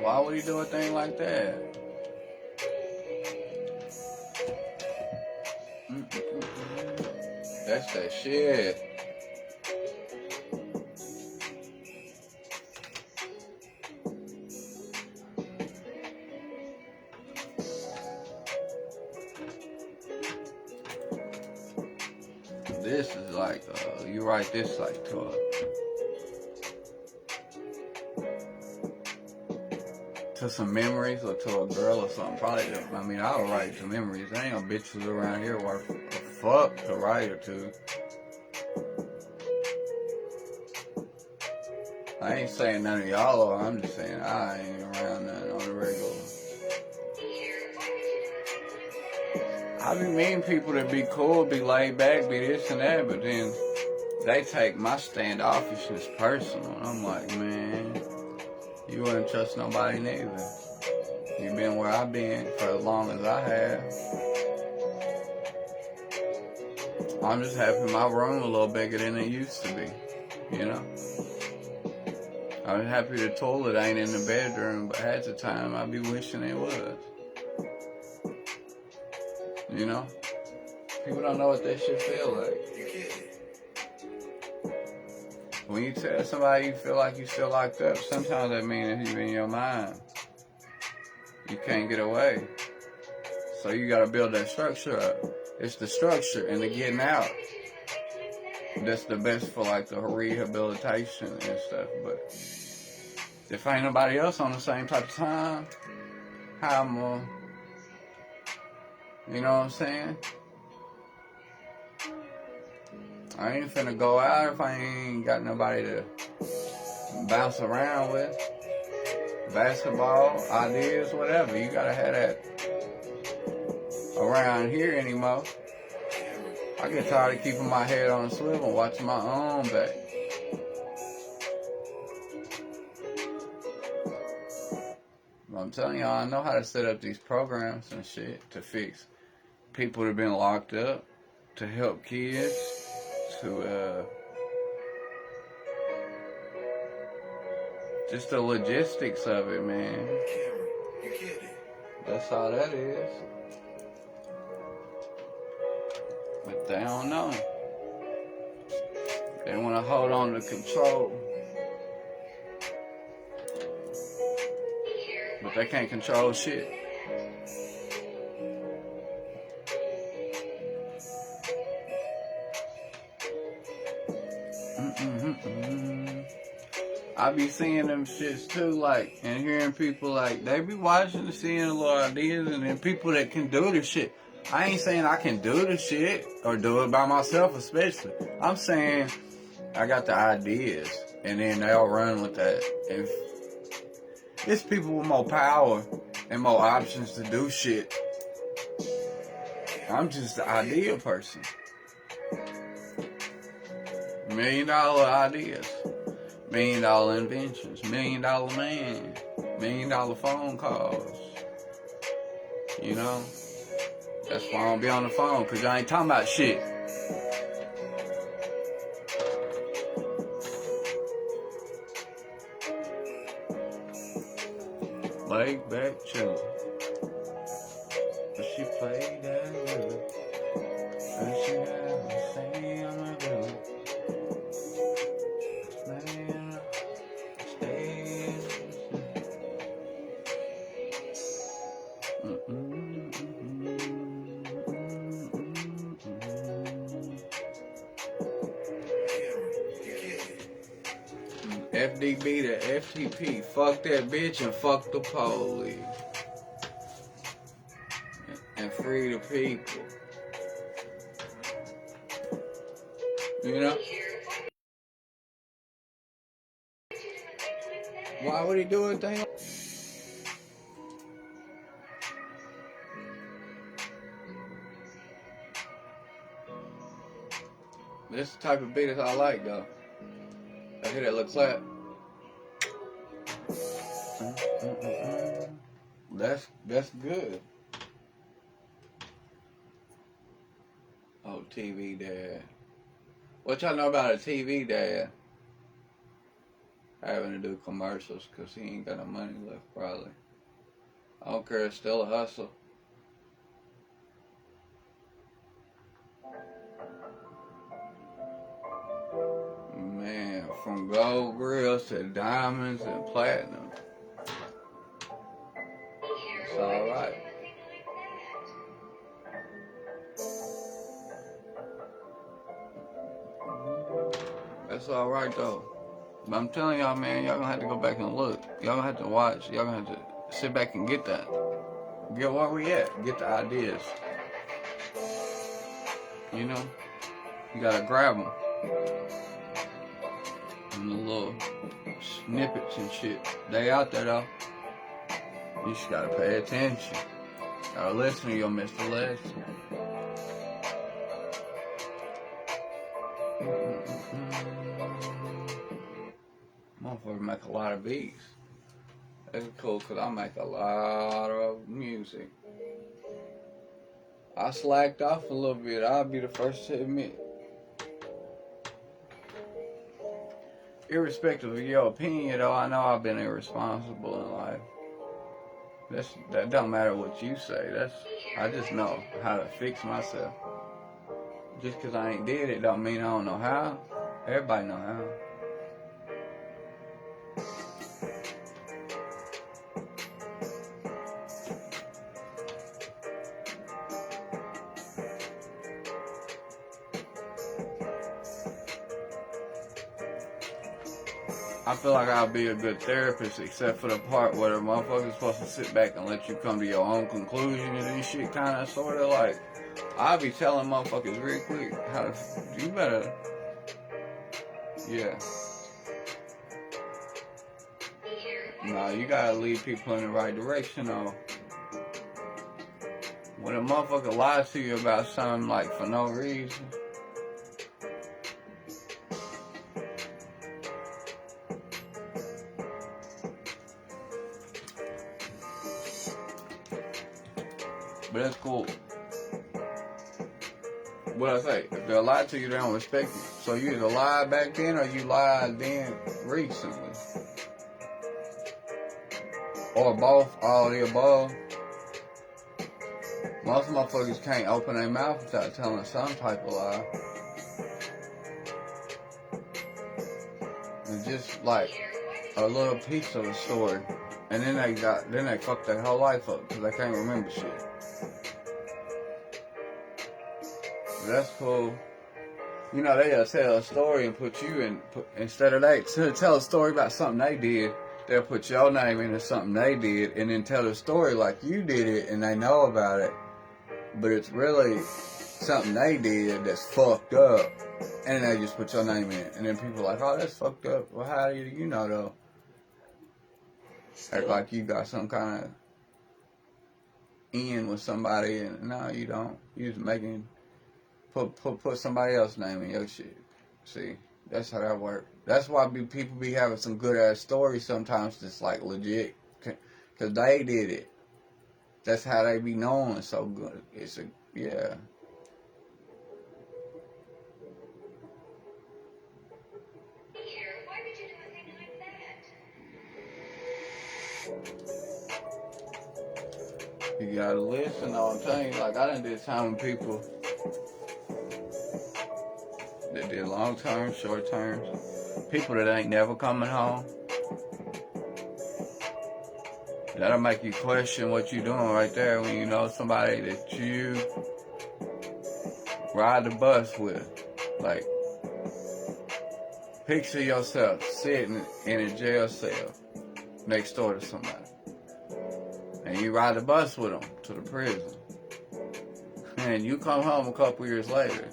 Why would he do a thing like that? That's that shit. This is like, you write this like to some memories or to a girl or something. Probably, I mean, I'll write to memories. There ain't no bitches around here worth a fuck to write her to. I ain't saying none of y'all are. I'm just saying I ain't around none on the regular. I be meeting people that be cool, be laid back, be this and that, but then they take my standoffishness personal. And I'm like, man, you wouldn't trust nobody neither. You been where I've been for as long as I have. I'm just happy my room a little bigger than it used to be, you know? I'm happy the toilet ain't in the bedroom, but half the time I be wishing it was. You know? People don't know what that shit feel like. When you tell somebody you feel like you still locked up, sometimes that means you in your mind. You can't get away. So you gotta build that structure up. It's the structure and the getting out that's the best for like the rehabilitation and stuff. But if ain't nobody else on the same type of time, how am you know what I'm saying? I ain't finna go out if I ain't got nobody to bounce around with. Basketball, ideas, whatever. You gotta have that around here anymore. I get tired of keeping my head on a swivel and watching my own back. I'm telling y'all, I know how to set up these programs and shit to fix people that have been locked up, to help kids, to just the logistics of it, man. Cameron, you kidding? That's all that is. But they don't know. They want to hold on to control. But they can't control shit. I be seeing them shits too, like, and hearing people like, they be watching and seeing little ideas, and then people that can do the shit. I ain't saying I can do the shit, or do it by myself especially. I'm saying I got the ideas, and then they'll run with that. If it's people with more power and more options to do shit. I'm just the idea person. $1 million ideas. $1 million inventions. $1 million man. $1 million phone calls. You know? That's why I don't be on the phone, because y'all ain't talking about shit. Way back children. She played that good. And she had me saying I'm good. Man, stay. FDB to FTP. Fuck that bitch and fuck the police. And free the people. You know? Why would he do a thing? This is the type of beat that I like though. I hear that little clap. That's good. Oh, TV dad. What y'all know about a TV dad? Having to do commercials because he ain't got no money left probably. I don't care, it's still a hustle. Man, from gold grills to diamonds and platinum. It's alright. That's alright though. But I'm telling y'all, man, y'all gonna have to go back and look. Y'all gonna have to watch. Y'all gonna have to sit back and get that. Get where we at. Get the ideas. You know? You gotta grab them. And the little snippets and shit. They out there though. You just gotta pay attention. Gotta listen to your Mr. Lesson. Motherfucker make a lot of beats. That's cool because I make a lot of music. I slacked off a little bit. I'll be the first to admit. Irrespective of your opinion, though, I know I've been irresponsible in life. That don't matter what you say. I just know how to fix myself. Just because I ain't did it don't mean I don't know how. Everybody know how. I feel like I'll be a good therapist, except for the part where the motherfucker's supposed to sit back and let you come to your own conclusion and this shit, kind of, sort of like, I'll be telling motherfuckers real quick how to, you better, yeah. Nah, you gotta lead people in the right direction, though. When a motherfucker lies to you about something, like, for no reason, but that's cool. What I say, if they lie to you, they don't respect you. So you either lied back then or you lied then recently. Or both, all the above. Most motherfuckers can't open their mouth without telling some type of lie. It's just like a little piece of a story. And then they fuck their whole life up because they can't remember shit. That's cool. You know, they'll tell a story and put you in, instead of to tell a story about something they did, they'll put your name into something they did and then tell the story like you did it and they know about it. But it's really something they did that's fucked up. And then they just put your name in it. And then people are like, oh, that's fucked up. Well, how do you know, though? Act like you got some kind of in with somebody, and no, you don't. You just making... Put somebody else's name in your shit. See, that's how that works. That's why people be having some good ass stories sometimes that's like legit, cause they did it. That's how they be known so good. Yeah. Why did you do a thing like that? You gotta listen. I'm telling you, like I done did time with people that did long terms, short terms, people that ain't never coming home. That'll make you question what you doing right there when you know somebody that you ride the bus with. Like, picture yourself sitting in a jail cell next door to somebody. And you ride the bus with them to the prison. And you come home a couple years later.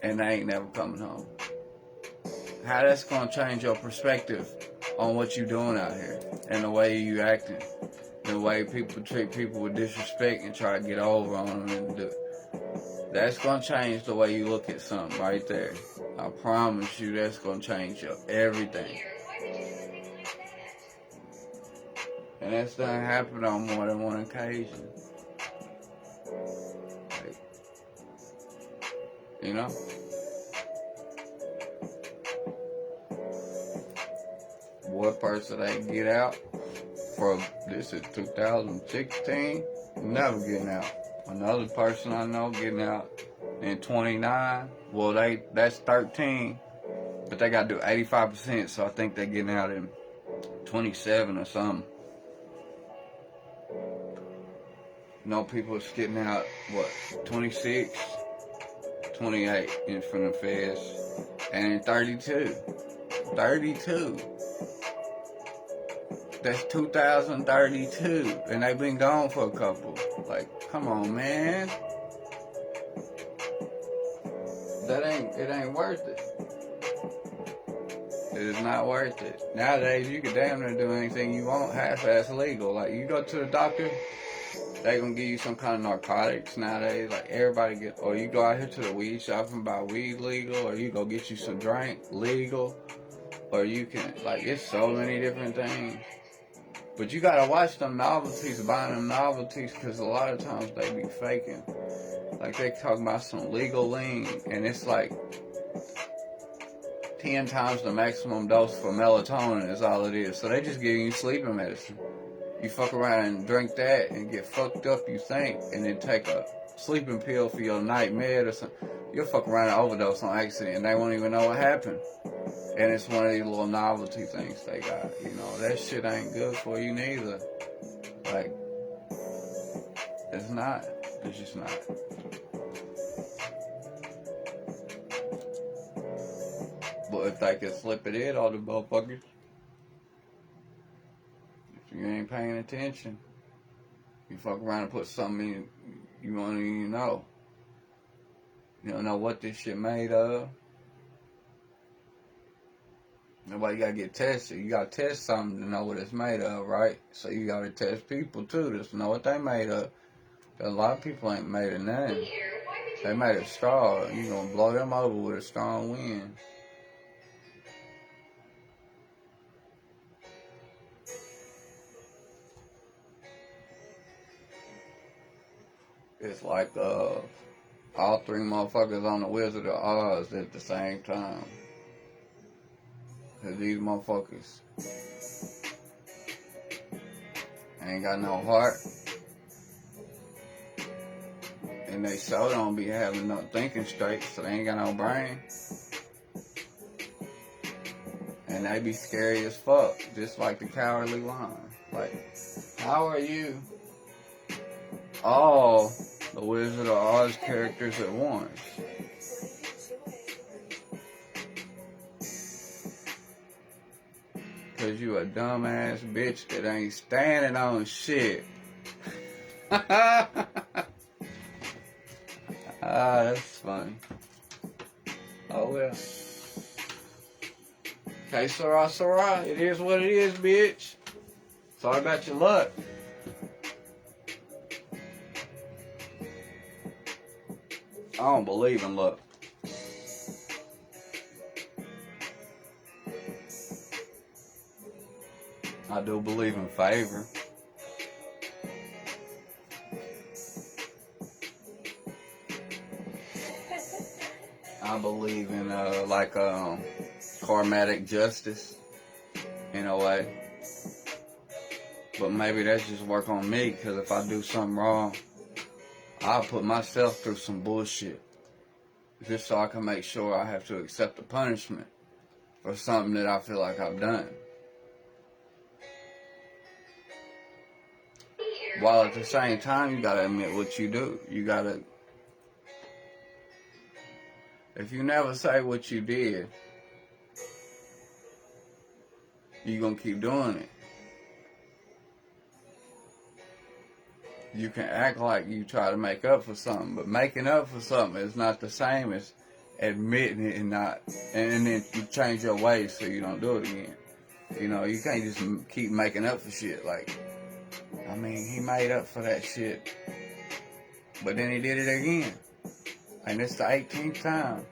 And they ain't never coming home. How that's gonna change your perspective on what you doing out here. And the way you acting. The way people treat people with disrespect and try to get over on them and do. That's gonna change the way you look at something right there. I promise you that's gonna change your everything. And that's done happen on more than one occasion. Like, you know? One person ain't get out from, this is 2016, never getting out. Another person I know getting out in 29, well that's 13, but they gotta do 85%, so I think they're getting out in 27 or something. You know, people is getting out, 26, 28 in front of feds, and in 32. That's 2032, and they've been gone for a couple. Like, come on, man. It ain't worth it. It is not worth it. Nowadays, you can damn near do anything you want half-ass legal. Like, you go to the doctor, they gonna give you some kind of narcotics nowadays. Like, everybody or you go out here to the weed shop and buy weed legal, or you go get you some drink legal, or you can, like, it's so many different things. But you gotta watch them novelties, buying them novelties, because a lot of times they be faking. Like, they talking about some legal lean, and it's like 10 times the maximum dose for melatonin is all it is. So they just giving you sleeping medicine. You fuck around and drink that and get fucked up, you think, and then take a sleeping pill for your night med or something. You'll fuck around and overdose on accident, and they won't even know what happened. And it's one of these little novelty things they got, you know. That shit ain't good for you neither. Like, it's not. It's just not. But if they can slip it in all the motherfuckers, if you ain't paying attention, you fuck around and put something in you won't even know. You don't know what this shit made of. Nobody gotta get tested. You gotta test something to know what it's made of, right? So you gotta test people too to know what they made of. A lot of people ain't made of nothing. They made of straw. You gonna blow them over with a strong wind. It's like all three motherfuckers on the Wizard of Oz at the same time. Cause these motherfuckers ain't got no heart. And they so don't be having no thinking straight, so they ain't got no brain. And they be scary as fuck, just like the Cowardly Lion. Like, how are you all the Wizard of Oz characters at once? Cause you a dumbass bitch that ain't standing on shit. That's funny. Oh well. Okay, Sarah, it is what it is, bitch. Sorry about your luck. I don't believe in luck. I do believe in favor. I believe in karmatic justice in a way. But maybe that's just work on me, because if I do something wrong, I'll put myself through some bullshit just so I can make sure I have to accept the punishment for something that I feel like I've done. While at the same time, you gotta admit what you do. You gotta, if you never say what you did, you're gonna keep doing it. You can act like you try to make up for something, but making up for something is not the same as admitting it and then you change your ways so you don't do it again. You know, you can't just keep making up for shit. Like, I mean, he made up for that shit, but then he did it again. And it's the 18th time.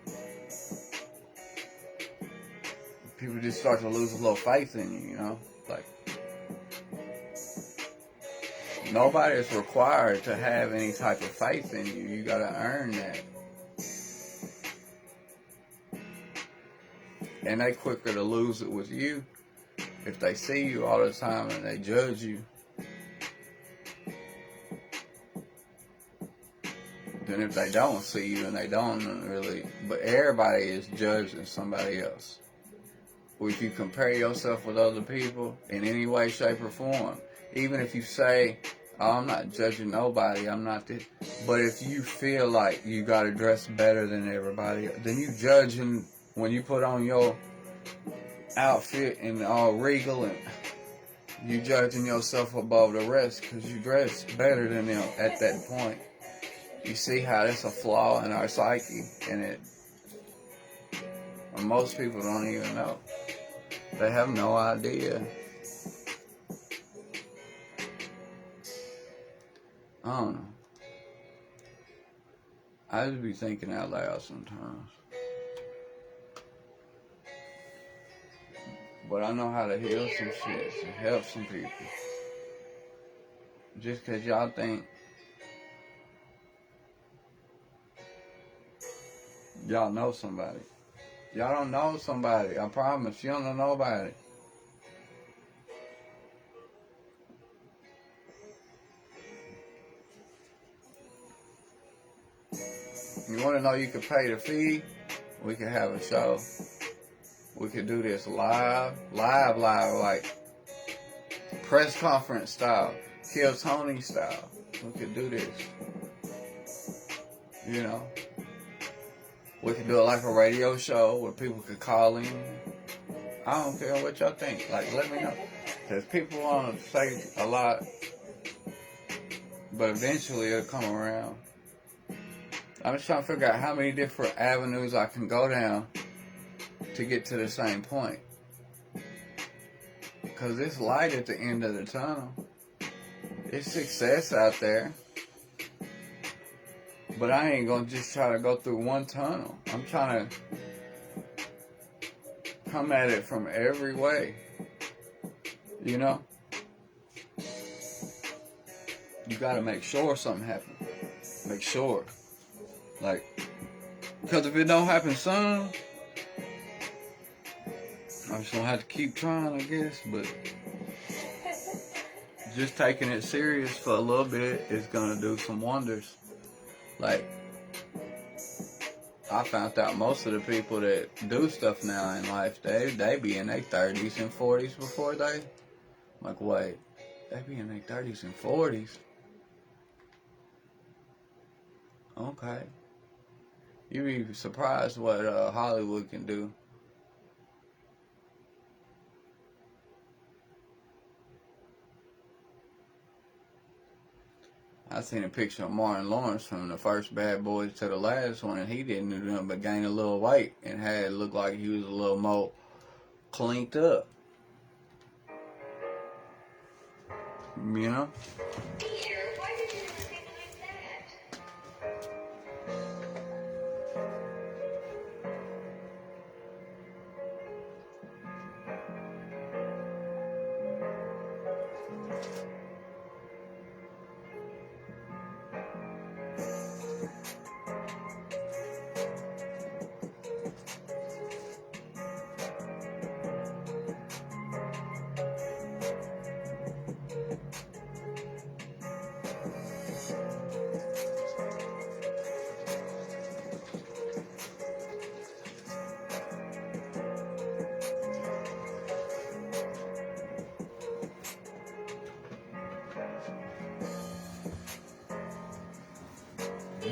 People just start to lose a little faith in you, you know? Like, nobody is required to have any type of faith in you. You gotta earn that. And they quicker to lose it with you if they see you all the time and they judge you than if they don't see you and they don't really. But everybody is judging somebody else. If you compare yourself with other people in any way, shape, or form, even if you say, oh, I'm not judging nobody, I'm not this, but if you feel like you gotta dress better than everybody, then you judging when you put on your outfit and all regal, and you judging yourself above the rest because you dress better than them at that point. You see how that's a flaw in our psyche, and most people don't even know. They have no idea. I don't know. I just be thinking out loud sometimes. But I know how to heal some shit and help some people. Just because y'all think y'all know somebody. Y'all don't know somebody. I promise. You don't know nobody. You want to know you could pay the fee? We could have a show. We could do this live, like press conference style, Kill Tony style. We could do this. You know, we could do it like a radio show where people could call in. I don't care what y'all think. Like, let me know. Because people want to say a lot, but eventually it'll come around. I'm just trying to figure out how many different avenues I can go down to get to the same point. Because it's light at the end of the tunnel. It's success out there. But I ain't going to just try to go through one tunnel. I'm trying to come at it from every way. You know? You got to make sure something happens. Make sure. Like, because if it don't happen soon, I'm just going to have to keep trying, I guess. But just taking it serious for a little bit is going to do some wonders. Like, I found out most of the people that do stuff now in life, they be in their 30s and 40s before they. I'm like, wait, they be in their 30s and 40s? Okay. You'd be surprised what Hollywood can do. I seen a picture of Martin Lawrence from the first Bad Boys to the last one, and he didn't do nothing but gain a little weight and had it look like he was a little more cleaned up. You know?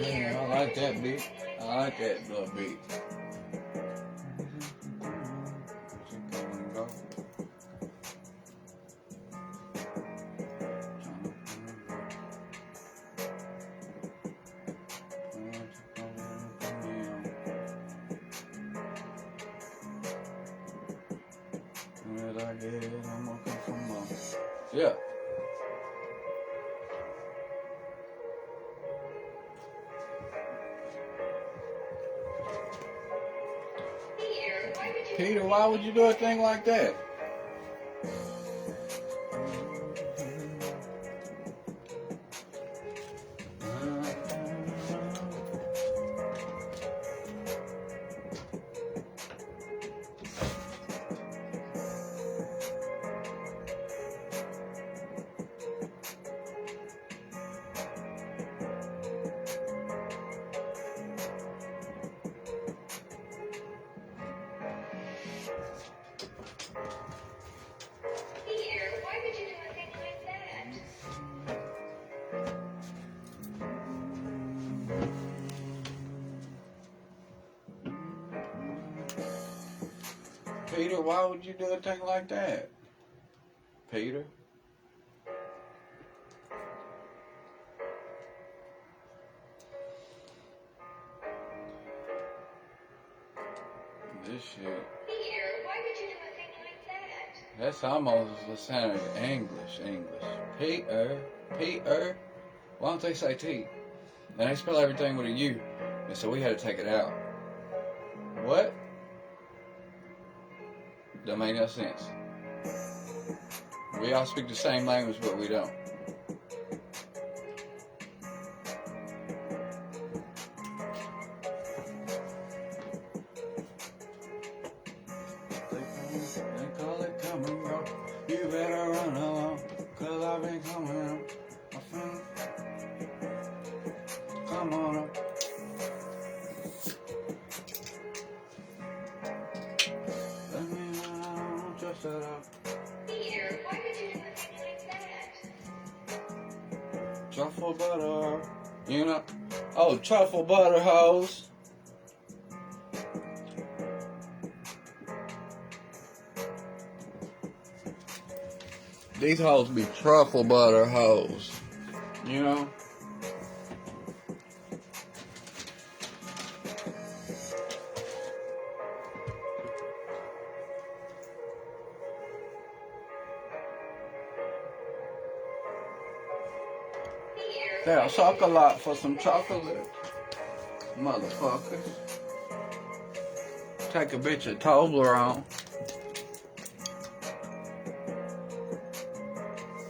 Yeah, I like that beat. I like that little beat. Yeah. Peter, why would you do a thing like that? Peter, why would you do a thing like that? Peter? This shit. Peter, why would you do a thing like that? That's almost the sound of English. Peter. Why don't they say T? And they spell everything with a U. And so we had to take it out. What? That make no sense. We all speak the same language, but we don't. They call it come and go. You better run along, 'cause I've been coming up. Come on up. Let me know, just shut up. Peter, why would you do a thing like that? Truffle butter, you know. Oh, truffle butter hoes. These hoes be truffle butter hoes, you know. They'll suck a lot for some chocolate, motherfuckers. Take a bitch of Toblerone.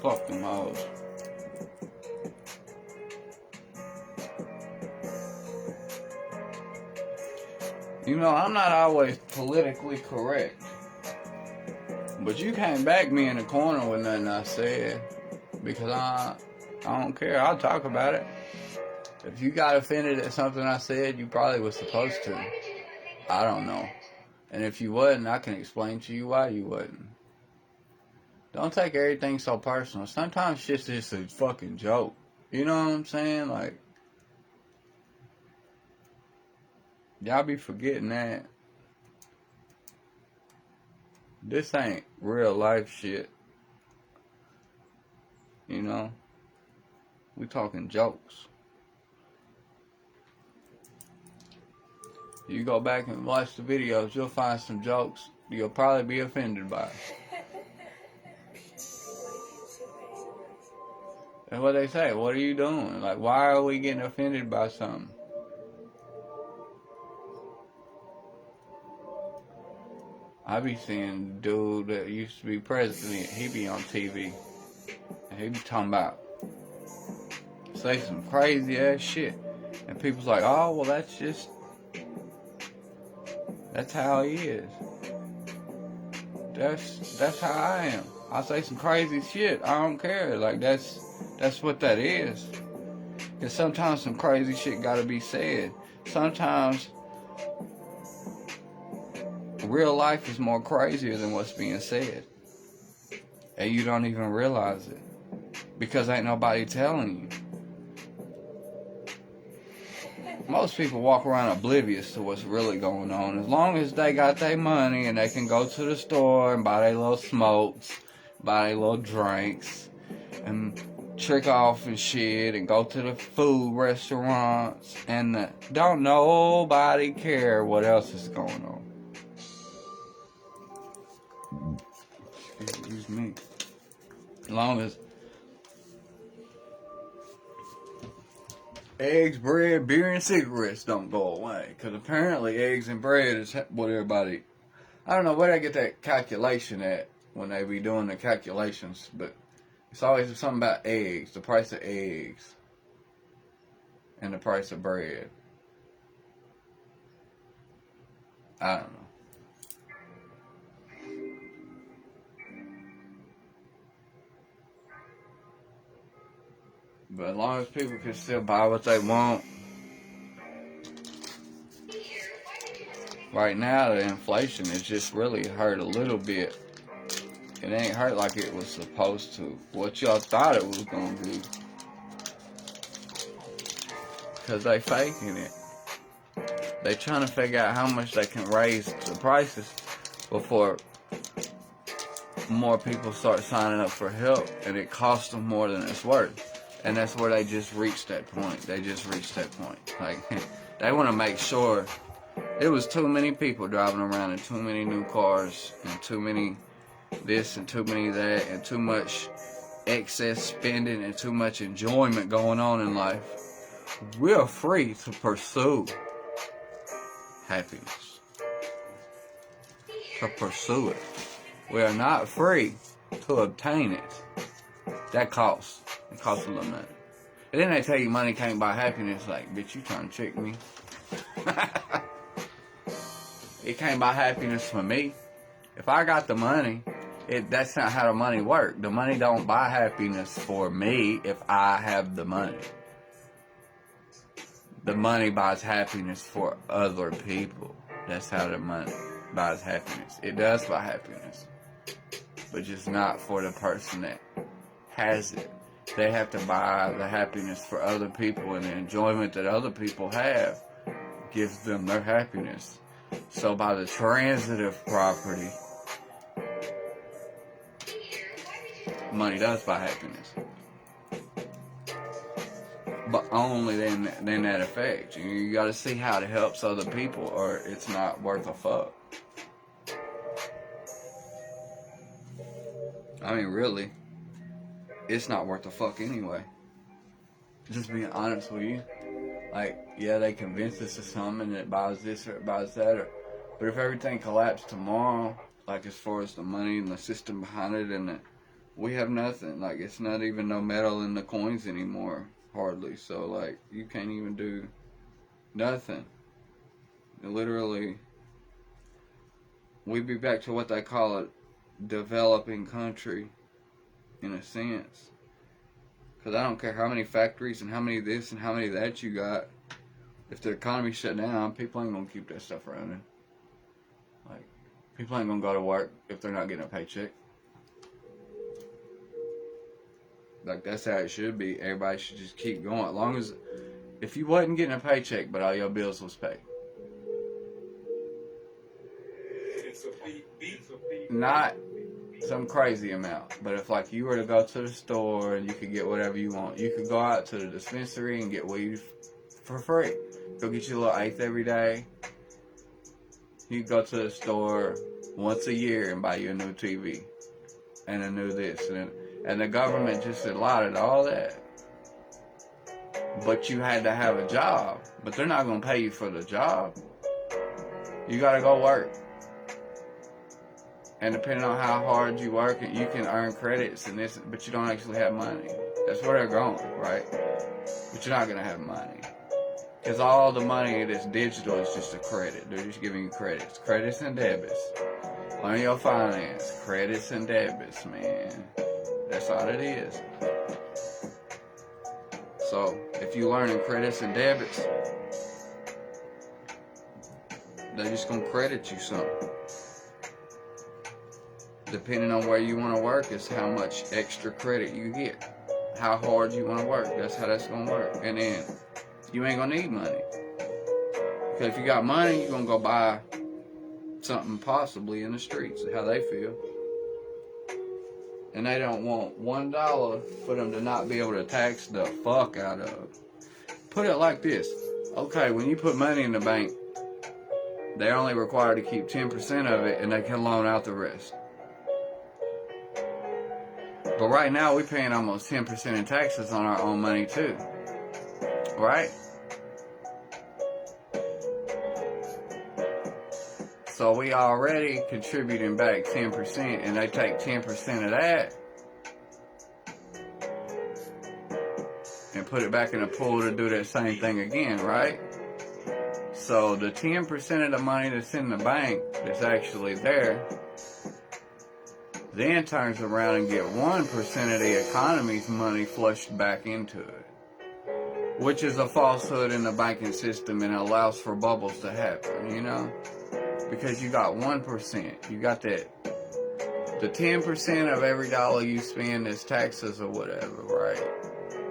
Fuck them hoes. You know, I'm not always politically correct. But you can't back me in the corner with nothing I said. Because I don't care. I'll talk about it. If you got offended at something I said, you probably was supposed to. I don't know. And if you wasn't, I can explain to you why you wasn't. Don't take everything so personal. Sometimes shit's just a fucking joke. You know what I'm saying? Like, y'all be forgetting that. This ain't real life shit. You know? We talking jokes. You go back and watch the videos, you'll find some jokes you'll probably be offended by. That's what they say. What are you doing? Like, why are we getting offended by something? I be seeing a dude that used to be president. He be on TV. And he be talking about, say some crazy ass shit. And people's like, oh, well, that's how he is. That's how I am. I say some crazy shit. I don't care. Like, that's what that is. Because sometimes some crazy shit gotta be said. Sometimes real life is more crazier than what's being said. And you don't even realize it. Because ain't nobody telling you. most people walk around oblivious to what's really going on. As long as they got their money and they can go to the store and buy their little smokes, buy their little drinks, and trick off and shit, and go to the food restaurants, and don't nobody care what else is going on. Excuse me. As long as eggs, bread, beer, and cigarettes don't go away. Because apparently eggs and bread is what everybody... I don't know where they get that calculation at when they be doing the calculations, but it's always something about eggs, the price of eggs, and the price of bread. I don't know. But as long as people can still buy what they want. Right now, the inflation is just really hurt a little bit. It ain't hurt like it was supposed to. What y'all thought it was gonna be. Because they faking it. They trying to figure out how much they can raise the prices before more people start signing up for help, and it costs them more than it's worth. And that's where they just reached that point. They just reached that point. Like, they want to make sure. It was too many people driving around in too many new cars, and too many this and too many that, and too much excess spending and too much enjoyment going on in life. We're free to pursue happiness. To pursue it. We are not free to obtain it. That costs. It costs a little money. And then they tell you money can't buy happiness. Like, bitch, you trying to trick me? It can't buy happiness for me. If I got the money, that's not how the money works. The money don't buy happiness for me if I have the money. The money buys happiness for other people. That's how the money buys happiness. It does buy happiness. But just not for the person that has it. They have to buy the happiness for other people, and the enjoyment that other people have gives them their happiness. So by the transitive property, money does buy happiness. But only then that effect. You gotta see how it helps other people, or it's not worth a fuck. I mean, really. It's not worth a fuck anyway. Just being honest with you. Like, yeah, they convince us of something and it buys this or it buys that. But if everything collapsed tomorrow, like as far as the money and the system behind it, and we have nothing. Like, it's not even no metal in the coins anymore, hardly. So, like, you can't even do nothing. Literally, we'd be back to what they call a developing country. In a sense, because I don't care how many factories and how many this and how many that you got. If the economy shut down, people ain't gonna keep that stuff running. Like, people ain't gonna go to work if they're not getting a paycheck. Like, that's how it should be. Everybody should just keep going. As long as, if you wasn't getting a paycheck, but all your bills was paid. Not some crazy amount, but if like you were to go to the store and you could get whatever you want, you could go out to the dispensary and get weed for free. Go get you a little eighth every day. You could go to the store once a year and buy you a new TV and a new this, and the government just allotted all that. But you had to have a job, but they're not gonna pay you for the job. You gotta go work. And depending on how hard you work, you can earn credits and this, but you don't actually have money. That's where they're going, right? But you're not going to have money. Because all the money that's digital is just a credit. They're just giving you credits. Credits and debits. Learn your finance. Credits and debits, man. That's all it is. So, if you learn in credits and debits, they're just going to credit you something. Depending on where you want to work is how much extra credit you get. How hard you want to work. That's how that's going to work. And then you ain't going to need money. Because if you got money, you're gonna go buy something possibly in the streets. How they feel. And they don't want $1 for them to not be able to tax the fuck out of. Put it like this. Okay, when you put money in the bank, they're only required to keep 10% of it and they can loan out the rest. But right now we're paying almost 10% in taxes on our own money too. Right? So we already contributing back 10% and they take 10% of that and put it back in the pool to do that same thing again, right? So the 10% of the money that's in the bank that's actually there then turns around and get 1% of the economy's money flushed back into it, which is a falsehood in the banking system and allows for bubbles to happen, you know? Because you got 1%, you got that, the 10% of every dollar you spend as taxes or whatever, right,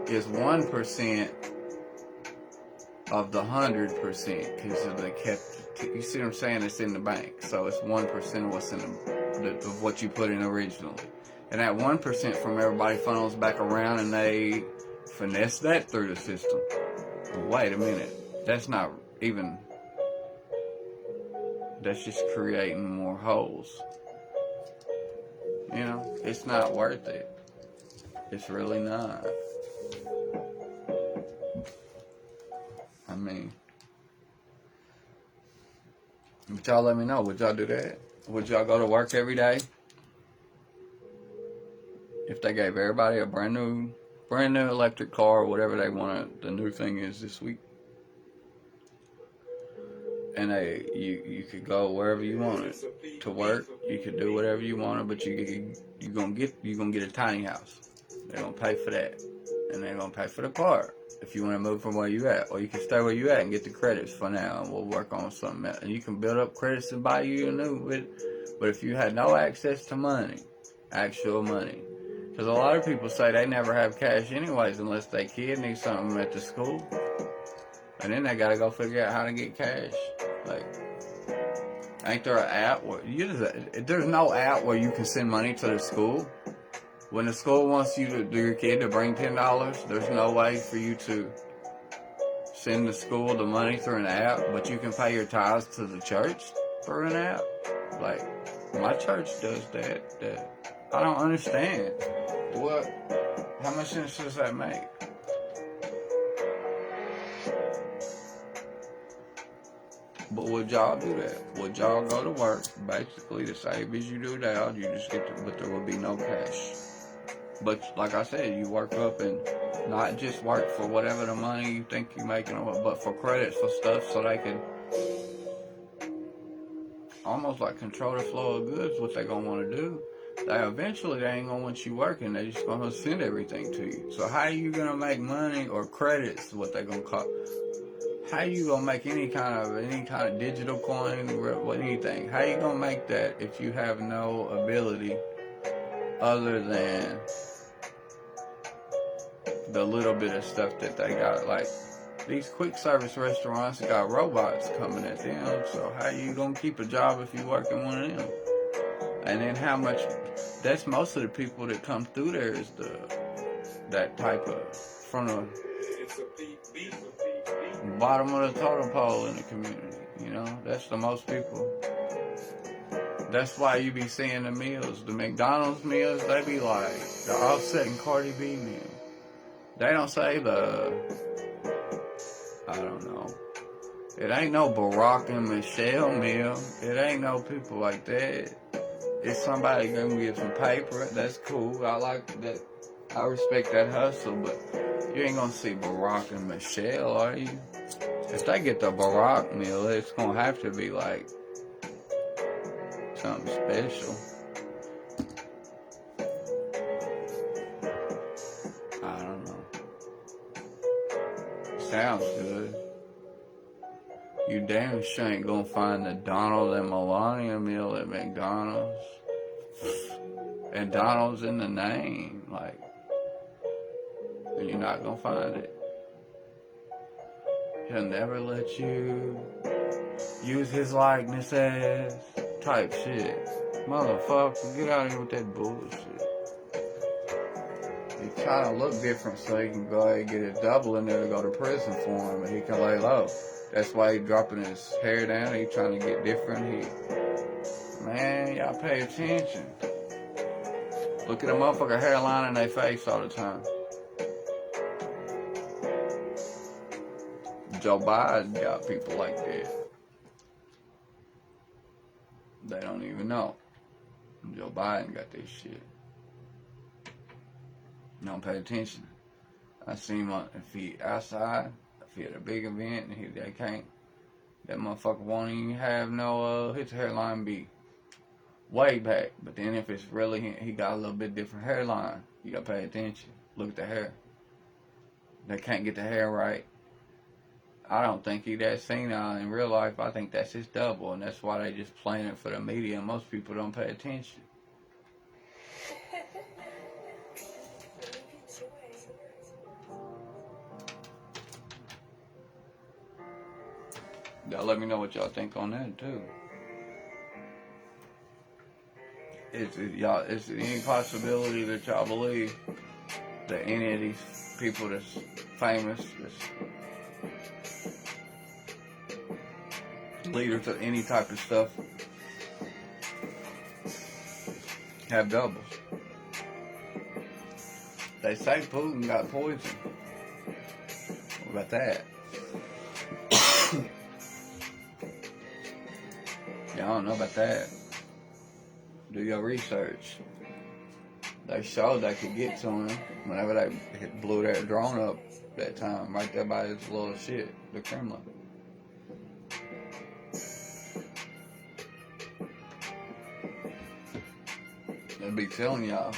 is 1% of the 100%, because they kept, you see what I'm saying, it's in the bank, so it's 1% of what's in of what you put in originally, and that 1% from everybody funnels back around and they finesse that through the system. Well, wait a minute, that's not even, that's just creating more holes. You know, it's not worth it. It's really not. I mean, but y'all let me know. Would y'all do that? Would y'all go to work every day if they gave everybody a brand new electric car or whatever they want? The new thing is this week. And you could go wherever you wanted to work. You could do whatever you wanted, but you gonna get a tiny house. They're gonna pay for that, and they're gonna pay for the car if you want to move from where you at, or you can stay where you at and get the credits for now, and we'll work on something else. And you can build up credits and buy you a new. But if you had no access to money, actual money, because a lot of people say they never have cash anyways unless their kid needs something at the school. And then they gotta go figure out how to get cash. Like, ain't there an app where there's no app where you can send money to the school? When the school wants your kid to bring $10, there's no way for you to send the school the money through an app, but you can pay your tithes to the church through an app. Like, my church does that. I don't understand. What? How much sense does that make? But would y'all do that? Would y'all go to work, basically the same as you do now, you just get to, but there would be no cash. But like I said, you work up and not just work for whatever the money you think you're making, but for credits for stuff so they can almost like control the flow of goods, what they gonna want to do. They ain't gonna want you working, they just gonna send everything to you. So how are you gonna make money or credits, what they gonna call? How you gonna make any kind of digital coin or anything? How you gonna make that if you have no ability other than the little bit of stuff that they got? Like, these quick service restaurants got robots coming at them, so how you gonna keep a job if you work in one of them? And then how much, that's most of the people that come through there is that type of, from the bottom of the totem pole in the community, you know? That's the most people. That's why you be seeing the meals, the McDonald's meals, they be like the Offset and Cardi B meal. They don't say I don't know. It ain't no Barack and Michelle meal. It ain't no people like that. It's somebody gonna get some paper. That's cool. I like that. I respect that hustle, but you ain't gonna see Barack and Michelle, are you? If they get the Barack meal, it's gonna have to be like something special. I don't know. Sounds good. You damn sure ain't gonna find the Donald and Melania meal at McDonald's. And Donald's in the name, like, you're not gonna find it. He'll never let you use his likeness as type shit. Motherfucker, get out of here with that bullshit. He trying to look different so he can go ahead and get a double in there to go to prison for him and he can lay low. That's why he dropping his hair down. He trying to get different. Man, y'all pay attention. Look at a motherfucker hairline in their face all the time. Joe Biden got people like that. They don't even know. Joe Biden got this shit. Don't pay attention. I seen him if he outside, if he at a big event and they can't, that motherfucker won't even have no, his hairline be way back. But then if it's really, he got a little bit different hairline, you gotta pay attention. Look at the hair. They can't get the hair right. I don't think he that senile in real life. I think that's his double, and that's why they just playing it for the media. And most people don't pay attention. Y'all let me know what y'all think on that too. Is there any possibility that y'all believe that any of these people that's famous, that's leaders of any type of stuff, have doubles? They say Putin got poison. What about that? Y'all don't know about that. Do your research. They showed they could get to him whenever they blew that drone up that time, right there by his little shit, the Kremlin. They be telling y'all.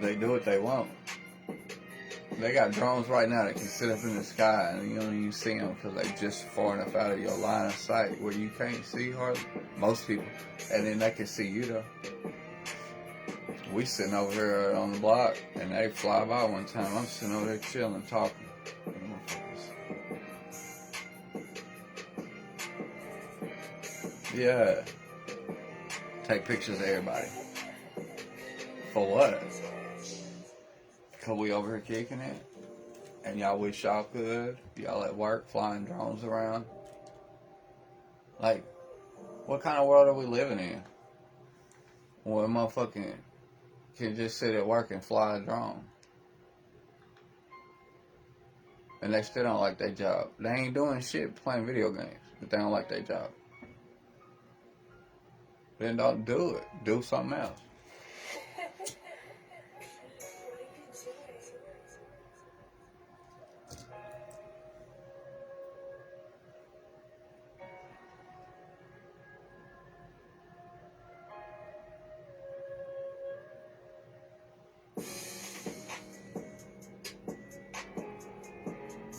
They do what they want. They got drones right now that can sit up in the sky and you don't even see them because they just far enough out of your line of sight where you can't see hardly, most people. And then they can see you though. We sitting over here on the block and they fly by one time. I'm sitting over there chilling, talking. Yeah. Take pictures of everybody. For what? Cause we over here kicking it, and y'all wish y'all could. Y'all at work flying drones around. Like, what kind of world are we living in? Where motherfucking can just sit at work and fly a drone, and they still don't like their job. They ain't doing shit playing video games, but they don't like their job. Then don't do it. Do something else.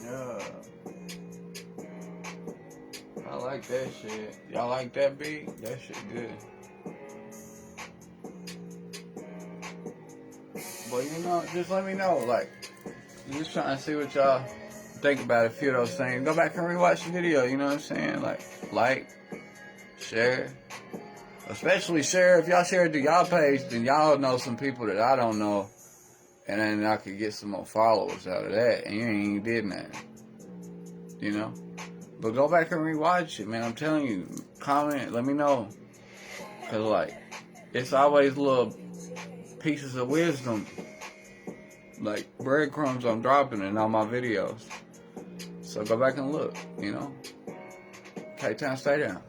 Yeah. I like that shit. Y'all like that beat? That shit good. But you know, just let me know. Like, I'm just trying to see what y'all think about a few of those things. Go back and rewatch the video, you know what I'm saying? Like, share. Especially share. If y'all share it to y'all page, then y'all know some people that I don't know. And then I could get some more followers out of that. And you ain't even did nothing. You know? But go back and rewatch it, man. I'm telling you. Comment. Let me know. Because, like, it's always little pieces of wisdom. Like, breadcrumbs I'm dropping in all my videos. So go back and look, you know? K-Town, stay down.